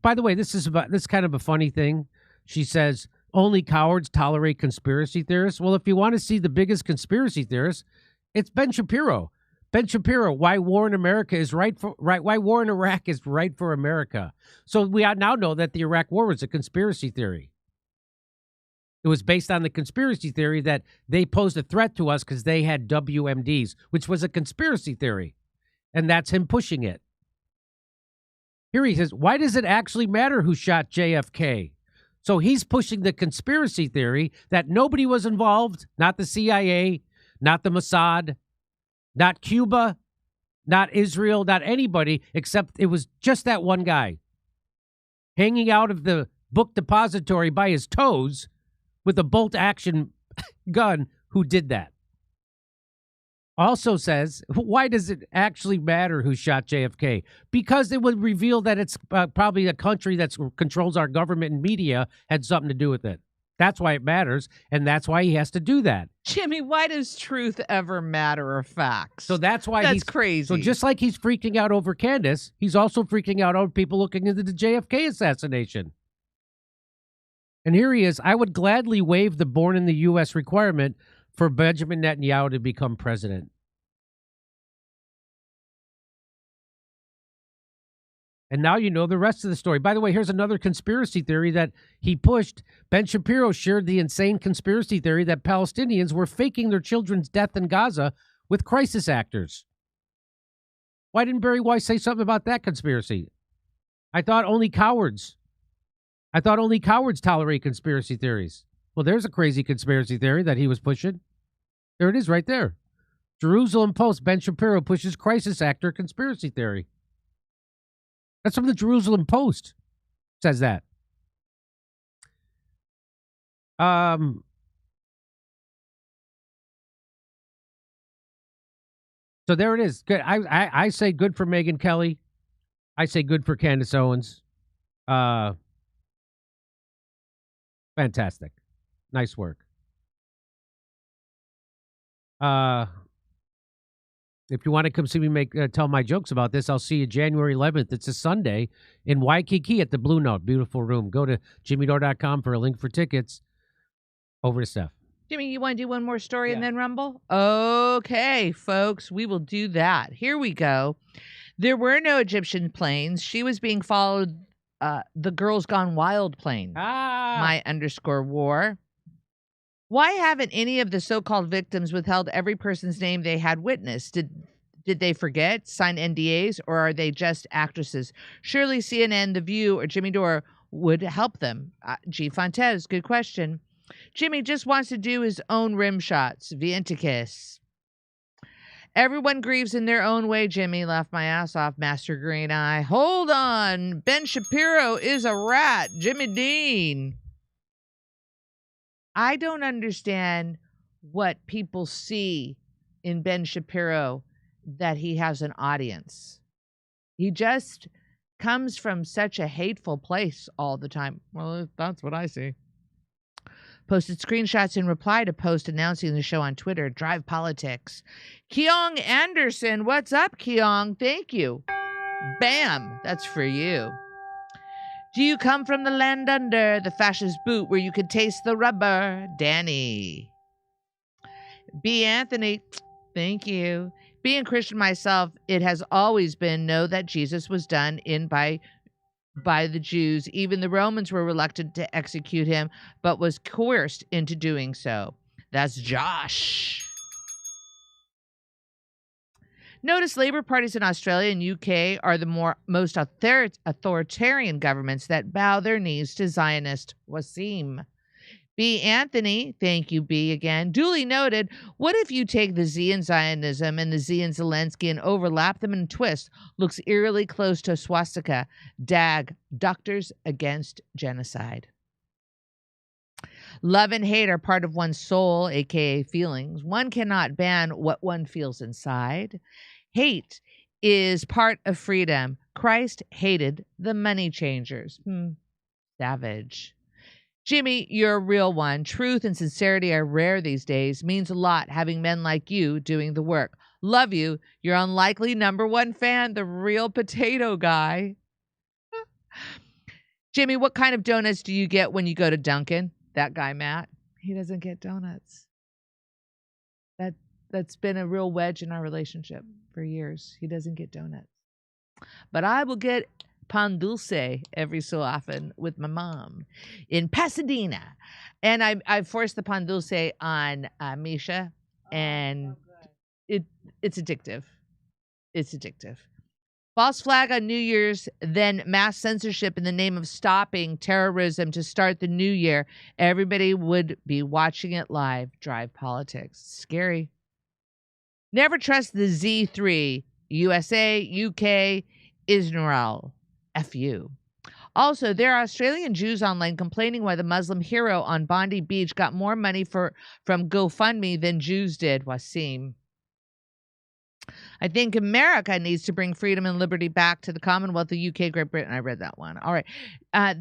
Speaker 3: by the way, this is kind of a funny thing. She says, only cowards tolerate conspiracy theorists. Well, if you want to see the biggest conspiracy theorist, it's Ben Shapiro. Ben Shapiro, why war in America is why war in Iraq is right for America. So we now know that the Iraq war was a conspiracy theory. It was based on the conspiracy theory that they posed a threat to us because they had WMDs, which was a conspiracy theory. And that's him pushing it. Here he says, why does it actually matter who shot JFK? So he's pushing the conspiracy theory that nobody was involved, not the CIA, not the Mossad, not Cuba, not Israel, not anybody, except it was just that one guy hanging out of the book depository by his toes with a bolt-action gun who did that. Also says, why does it actually matter who shot JFK? Because it would reveal that it's probably a country that controls our government and media had something to do with it. That's why it matters, and that's why he has to do that.
Speaker 2: Jimmy, why does truth ever matter of facts?
Speaker 3: So that's why
Speaker 2: that's crazy.
Speaker 3: So just like he's freaking out over Candace, he's also freaking out over people looking into the JFK assassination. And here he is. I would gladly waive the born in the U.S. requirement for Benjamin Netanyahu to become president. And now you know the rest of the story. By the way, here's another conspiracy theory that he pushed. Ben Shapiro shared the insane conspiracy theory that Palestinians were faking their children's death in Gaza with crisis actors. Why didn't Barry Weiss say something about that conspiracy? I thought only cowards tolerate conspiracy theories. Well, there's a crazy conspiracy theory that he was pushing. There it is right there. Jerusalem Post, Ben Shapiro pushes crisis actor conspiracy theory. That's from the Jerusalem Post. Says that. So there it is. Good. I say good for Megyn Kelly. I say good for Candace Owens. Fantastic. Nice work. If you want to come see me tell my jokes about this, I'll see you January 11th. It's a Sunday in Waikiki at the Blue Note. Beautiful room. Go to jimmydore.com for a link for tickets. Over to Steph.
Speaker 2: Jimmy, you want to do one more story and then rumble? Okay, folks, we will do that. Here we go. There were no Egyptian planes. She was being followed, the Girls Gone Wild plane. My_war. Why haven't any of the so-called victims withheld every person's name they had witnessed? Did they forget, sign NDAs, or are they just actresses? Surely CNN, The View, or Jimmy Dore would help them. G. Fontes, good question. Jimmy just wants to do his own rim shots. Vientikis. Everyone grieves in their own way, Jimmy. Laughed my ass off, Master Green Eye. Hold on. Ben Shapiro is a rat. Jimmy Dean. I don't understand what people see in Ben Shapiro that he has an audience. He just comes from such a hateful place all the time. Well, that's what I see. Posted screenshots in reply to post announcing the show on Twitter. Drive Politics. Keong Anderson. What's up, Keong? Thank you. Bam. That's for you. Do you come from the land under the fascist boot where you could taste the rubber? Danny. B. Anthony. Thank you. Being Christian myself, it has always been know that Jesus was done in by the Jews. Even the Romans were reluctant to execute him, but was coerced into doing so. That's Josh. Notice Labour parties in Australia and UK are the most authoritarian governments that bow their knees to Zionist. Wasim. B. Anthony, thank you, B, again. Duly noted, what if you take the Z in Zionism and the Z in Zelensky and overlap them in a twist? Looks eerily close to a swastika. DAG, Doctors Against Genocide. Love and hate are part of one's soul, aka feelings. One cannot ban what one feels inside. Hate is part of freedom. Christ hated the money changers. Savage. Jimmy, you're a real one. Truth and sincerity are rare these days. Means a lot having men like you doing the work. Love you. Your unlikely #1 fan, the real potato guy. Jimmy, what kind of donuts do you get when you go to Dunkin'? That guy, Matt, he doesn't get donuts. That's been a real wedge in our relationship for years. He doesn't get donuts. But I will get pan dulce every so often with my mom in Pasadena. And I forced the pan dulce on Misha, and it's addictive. It's addictive. False flag on New Year's, then mass censorship in the name of stopping terrorism to start the new year. Everybody would be watching it live. Drive Politics. Scary. Never trust the Z3. USA, UK, Israel. F you. Also, there are Australian Jews online complaining why the Muslim hero on Bondi Beach got more money from GoFundMe than Jews did. Wasim. I think America needs to bring freedom and liberty back to the Commonwealth of UK, Great Britain. I read that one. All right.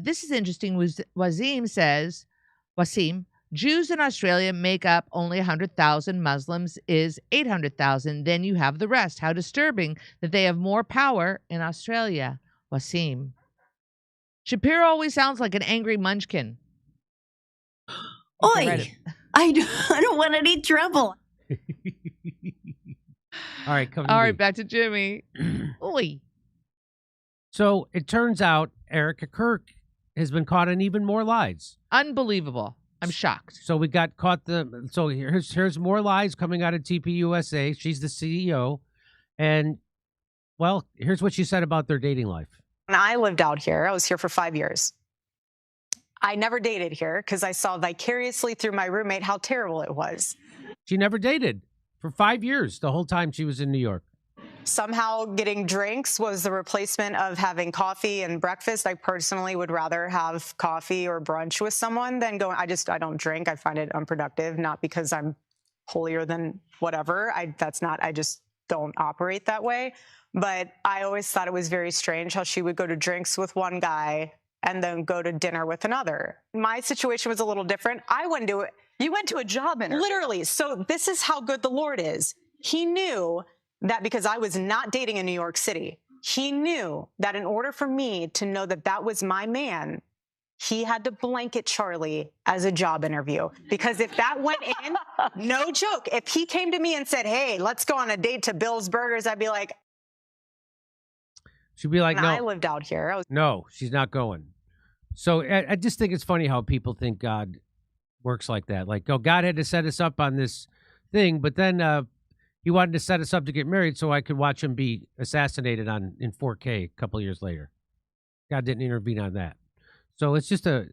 Speaker 2: This is interesting. Wasim says, Jews in Australia make up only 100,000. Muslims is 800,000. Then you have the rest. How disturbing that they have more power in Australia. Wasim. Shapiro always sounds like an angry munchkin.
Speaker 9: Oi, I don't want any trouble.
Speaker 3: All right,
Speaker 2: back to Jimmy. Oi.
Speaker 3: So it turns out Erica Kirk has been caught in even more lies.
Speaker 2: Unbelievable. I'm shocked.
Speaker 3: So we got caught so here's more lies coming out of TPUSA. She's the CEO. And well, here's what she said about their dating life.
Speaker 13: When I lived out here, I was here for 5 years. I never dated here because I saw vicariously through my roommate how terrible it was.
Speaker 3: She never dated for 5 years, the whole time she was in New York.
Speaker 13: Somehow getting drinks was the replacement of having coffee and breakfast. I personally would rather have coffee or brunch with someone than going, I don't drink. I find it unproductive, not because I'm holier than whatever. I just don't operate that way. But I always thought it was very strange how she would go to drinks with one guy and then go to dinner with another. My situation was a little different. I went to it.
Speaker 14: You went to a job interview.
Speaker 13: Literally. So this is how good the Lord is. He knew that because I was not dating in New York City, he knew that in order for me to know that that was my man, he had to blanket Charlie as a job interview. Because if that went in, no joke, if he came to me and said, hey, let's go on a date to Bill's Burgers, I'd be like,
Speaker 3: she'd be like, no.
Speaker 13: I lived out here.
Speaker 3: No, she's not going. So I just think it's funny how people think God works like that. Like, oh, God had to set us up on this thing, but then he wanted to set us up to get married so I could watch him be assassinated in 4K a couple years later. God didn't intervene on that. So it's just to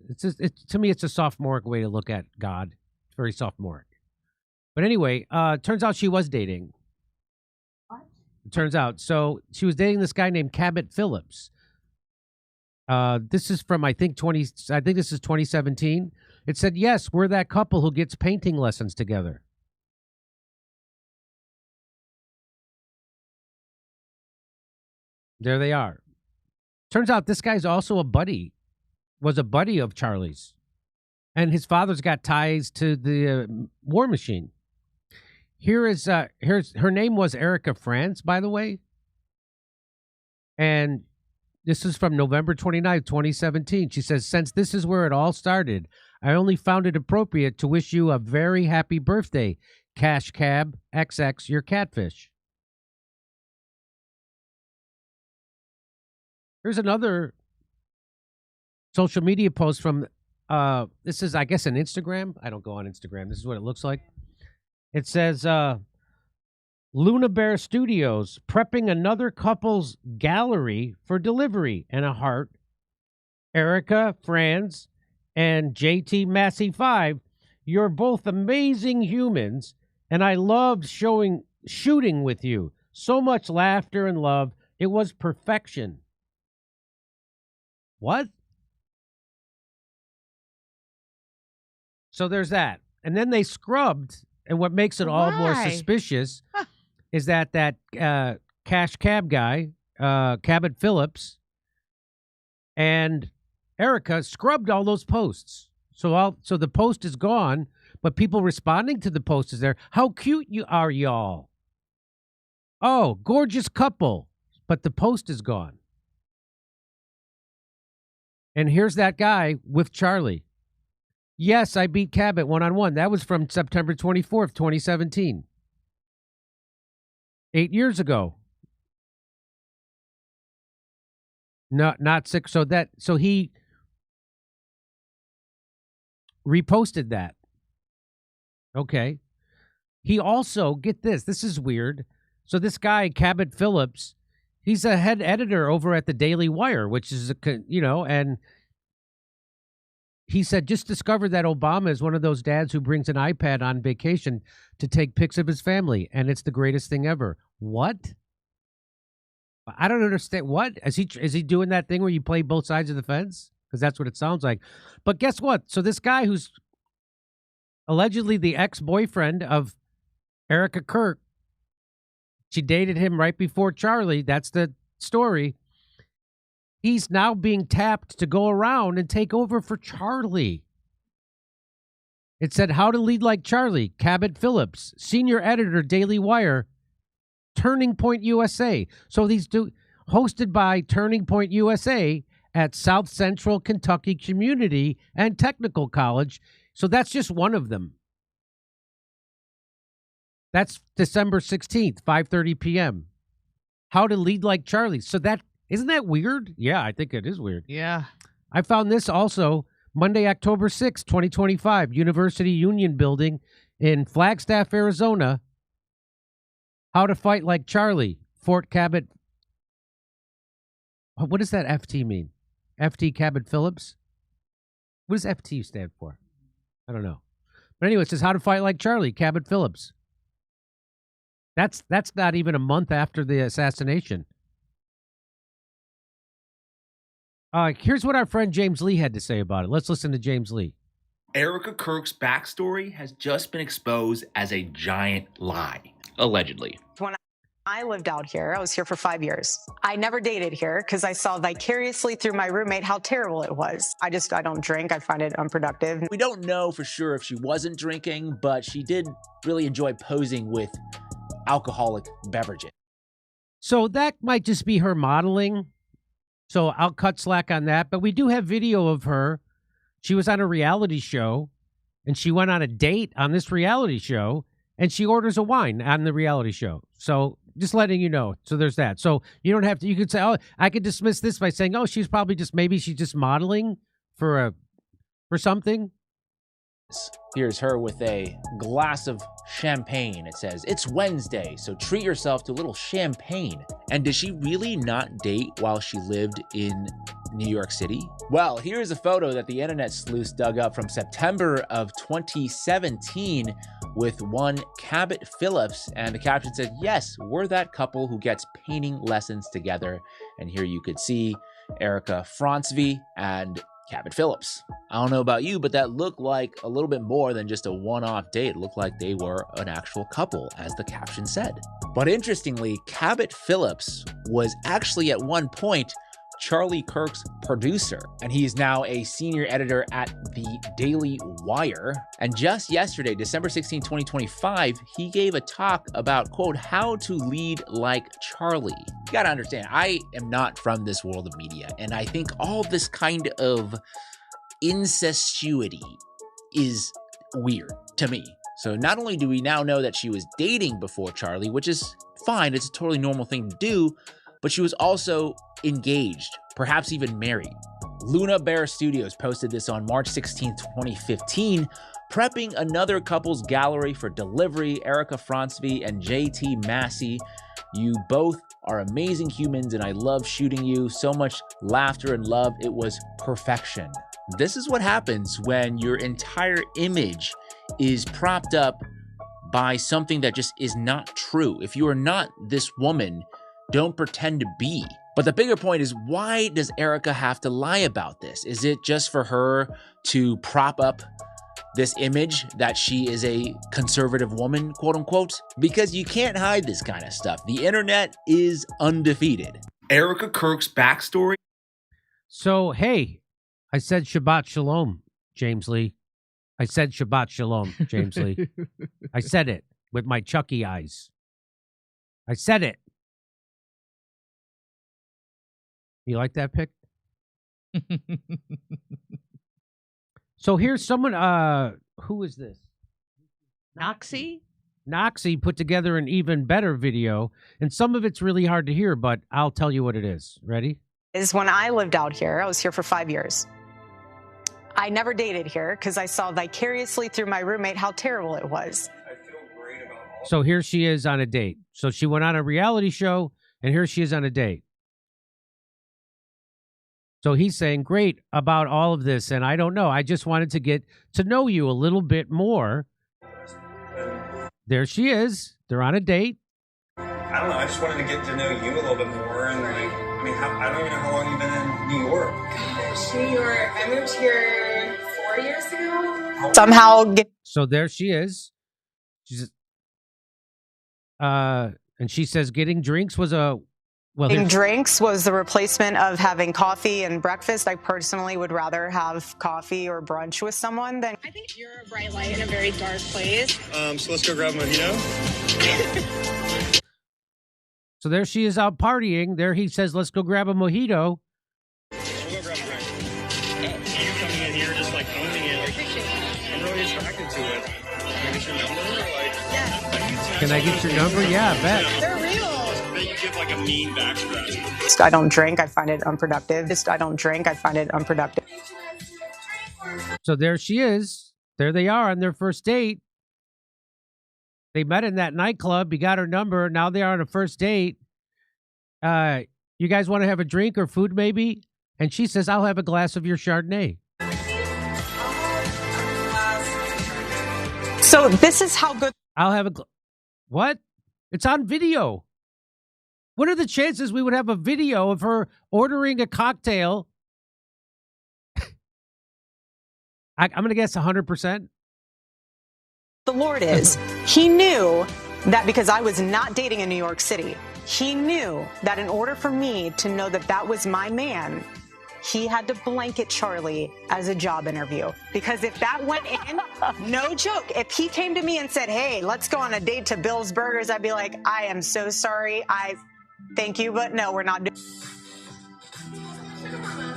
Speaker 3: me, it's a sophomoric way to look at God. It's very sophomoric. But anyway, turns out she was dating. What? It turns out. So she was dating this guy named Cabot Phillips. This is from, I think this is 2017. It said, yes, we're that couple who gets painting lessons together. There they are. Turns out this guy's also was a buddy of Charlie's. And his father's got ties to the war machine. Here's her name was Erica France, by the way. And this is from November 29th, 2017. She says, since this is where it all started, I only found it appropriate to wish you a very happy birthday, Cash Cab XX, your catfish. Here's another social media post from, this is, I guess, an Instagram. I don't go on Instagram. This is what it looks like. It says, Luna Bear Studios prepping another couple's gallery for delivery, and a heart. Erica, Franz, and JT Massey 5, you're both amazing humans, and I loved shooting with you. So much laughter and love. It was perfection. What? So there's that. And then they scrubbed, and what makes it all more suspicious is that Cash Cab guy, Cabot Phillips, and Erica scrubbed all those posts. So the post is gone, but people responding to the post is there. How cute you are, y'all. Oh, gorgeous couple. But the post is gone. And here's that guy with Charlie. Yes, I beat Cabot one-on-one. That was from September 24th, 2017. 8 years ago. Not 6. So he reposted that. Okay. He also, get this is weird. So this guy, Cabot Phillips, he's a head editor over at the Daily Wire, which is, and he said, just discovered that Obama is one of those dads who brings an iPad on vacation to take pics of his family, and it's the greatest thing ever. What? I don't understand. What? Is he doing that thing where you play both sides of the fence? Because that's what it sounds like. But guess what? So this guy who's allegedly the ex-boyfriend of Erica Kirk, she dated him right before Charlie. That's the story. He's now being tapped to go around and take over for Charlie. It said, how to lead like Charlie, Cabot Phillips, senior editor, Daily Wire, Turning Point USA. So these hosted by Turning Point USA at South Central Kentucky Community and Technical College. So that's just one of them. That's December 16th, 5:30 p.m. How to lead like Charlie. So isn't that weird? Yeah, I think it is weird.
Speaker 2: Yeah.
Speaker 3: I found this also Monday, October 6th, 2025, University Union Building in Flagstaff, Arizona. How to fight like Charlie, Fort Cabot. What does that FT mean? FT Cabot Phillips? What does FT stand for? I don't know. But anyway, it says how to fight like Charlie, Cabot Phillips. That's not even a month after the assassination. Here's what our friend James Lee had to say about it. Let's listen to James Lee.
Speaker 15: Erica Kirk's backstory has just been exposed as a giant lie, allegedly.
Speaker 13: I lived out here. I was here for 5 years. I never dated here because I saw vicariously through my roommate how terrible it was. I don't drink. I find it unproductive.
Speaker 14: We don't know for sure if she wasn't drinking, but she did really enjoy posing with alcoholic beverages.
Speaker 3: So that might just be her modeling. So I'll cut slack on that. But we do have video of her. She was on a reality show, and she went on a date on this reality show, and she orders a wine on the reality show. So just letting you know. So there's that. So you don't have to, you could say, oh, I could dismiss this by saying, oh, she's probably just, maybe she's just modeling for something.
Speaker 14: Here's her with a glass of champagne. It says, it's Wednesday, so treat yourself to a little champagne. And did she really not date while she lived in New York City? Well, here's a photo that the internet sleuths dug up from September of 2017 with one Cabot Phillips, and the caption said, yes, we're that couple who gets painting lessons together. And here you could see Erica Francvi and Cabot Phillips. I don't know about you, but that looked like a little bit more than just a one-off date. It looked like they were an actual couple, as the caption said. But interestingly, Cabot Phillips was actually at one point Charlie Kirk's producer, and he's now a senior editor at the Daily Wire. And just yesterday, December 16, 2025, he gave a talk about, quote, how to lead like Charlie. You gotta understand, I am not from this world of media, and I think all this kind of incestuity is weird to me. So not only do we now know that she was dating before Charlie, which is fine, it's a totally normal thing to do, but she was also engaged, perhaps even married. Luna Bear Studios posted this on March 16, 2015, prepping another couple's gallery for delivery. Erica Francvi and JT Massey, you both are amazing humans and I love shooting you. So much laughter and love. It was perfection. This is what happens when your entire image is propped up by something that just is not true. If you are not this woman, don't pretend to be. But the bigger point is, why does Erica have to lie about this? Is it just for her to prop up this image that she is a conservative woman, quote unquote? Because you can't hide this kind of stuff. The internet is undefeated.
Speaker 15: Erica Kirk's backstory.
Speaker 3: So, hey, I said Shabbat Shalom, James Lee. I said Shabbat Shalom, James Lee. I said it with my Chucky eyes. I said it. You like that pic? So here's someone, who is this?
Speaker 2: Noxie?
Speaker 3: Noxie put together an even better video, and some of it's really hard to hear, but I'll tell you what it is. Ready?
Speaker 13: Is when I lived out here. I was here for 5 years. I never dated here because I saw vicariously through my roommate how terrible it was.
Speaker 3: So here she is on a date. So she went on a reality show, and here she is on a date. So he's saying, great about all of this, and I don't know. I just wanted to get to know you a little bit more. There she is. They're on a date.
Speaker 15: I don't know. I just wanted to get to know you a little bit more, and I don't even know how long you've been in New York.
Speaker 16: Gosh, New York. I moved here 4 years ago.
Speaker 13: Somehow
Speaker 3: So there she is. She's and she says getting drinks was a
Speaker 13: getting drinks was the replacement of having coffee and breakfast. I personally would rather have coffee or brunch with someone than.
Speaker 16: I think you're a bright light in a very dark place.
Speaker 15: So let's go grab a mojito.
Speaker 3: So there she is out partying. There he says, let's go grab a mojito.
Speaker 15: We'll go grab a drink. You coming in here just like owning it. I'm really attracted to it. Can I get your number? Yeah.
Speaker 3: Can I get your number? Yeah, I bet.
Speaker 16: They're real.
Speaker 15: You give like a mean backstrap.
Speaker 13: I don't drink. I find it unproductive. I don't drink. I find it unproductive.
Speaker 3: So there she is. There they are on their first date. They met in that nightclub. He got her number. Now they are on a first date. You guys want to have a drink or food maybe? And she says, I'll have a glass of your Chardonnay.
Speaker 13: So this is how good.
Speaker 3: I'll have what? It's on video. What are the chances we would have a video of her ordering a cocktail? I'm going to guess 100%.
Speaker 13: The Lord is. He knew that because I was not dating in New York City, he knew that in order for me to know that that was my man, he had to blanket Charlie as a job interview. Because if that went in, no joke, if he came to me and said, hey, let's go on a date to Bill's Burgers, I'd be like, I am so sorry. Thank you, but no, we're not doing.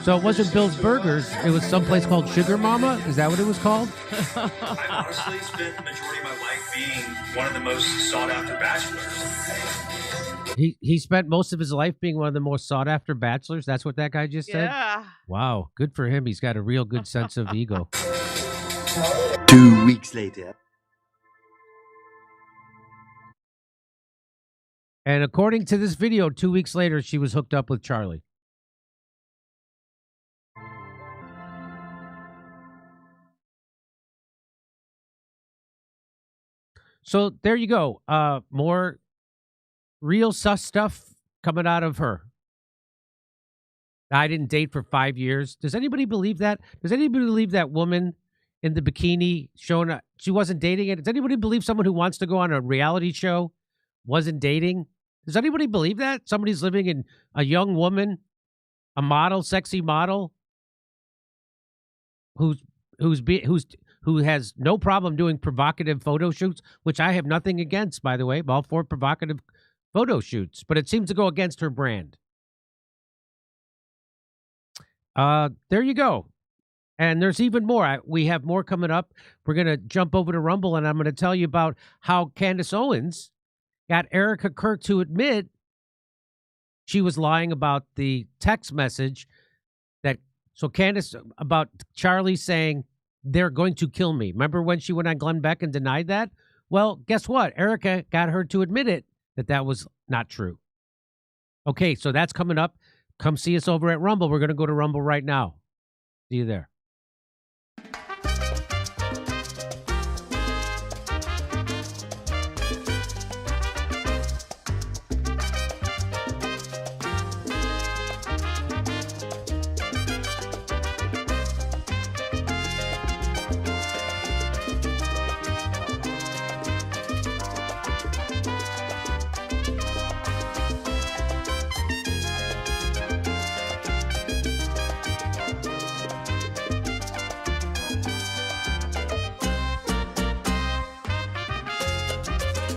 Speaker 3: So it wasn't Bill's Burgers. It was someplace called Sugar Mama. Is that what it was called?
Speaker 15: I've honestly spent the majority of my life being one of the most sought-after bachelors.
Speaker 3: He spent most of his life being one of the most sought-after bachelors. That's what that guy just said?
Speaker 2: Yeah.
Speaker 3: Wow, good for him. He's got a real good sense of ego.
Speaker 17: 2 weeks later.
Speaker 3: And according to this video, 2 weeks later, she was hooked up with Charlie. So there you go. More real sus stuff coming out of her. I didn't date for 5 years. Does anybody believe that? Does anybody believe that woman in the bikini showing up, she wasn't dating it? Does anybody believe someone who wants to go on a reality show wasn't dating? Does anybody believe that? Somebody's living in a young woman, a model, sexy model, who has no problem doing provocative photo shoots, which I have nothing against, by the way. I'm all for provocative photo shoots, but it seems to go against her brand. There you go. And there's even more. We have more coming up. We're going to jump over to Rumble, and I'm going to tell you about how Candace Owens got Erica Kirk to admit she was lying about the text message so Candace, about Charlie saying, they're going to kill me. Remember when she went on Glenn Beck and denied that? Well, guess what? Erica got her to admit it, that was not true. Okay, so that's coming up. Come see us over at Rumble. We're going to go to Rumble right now. See you there.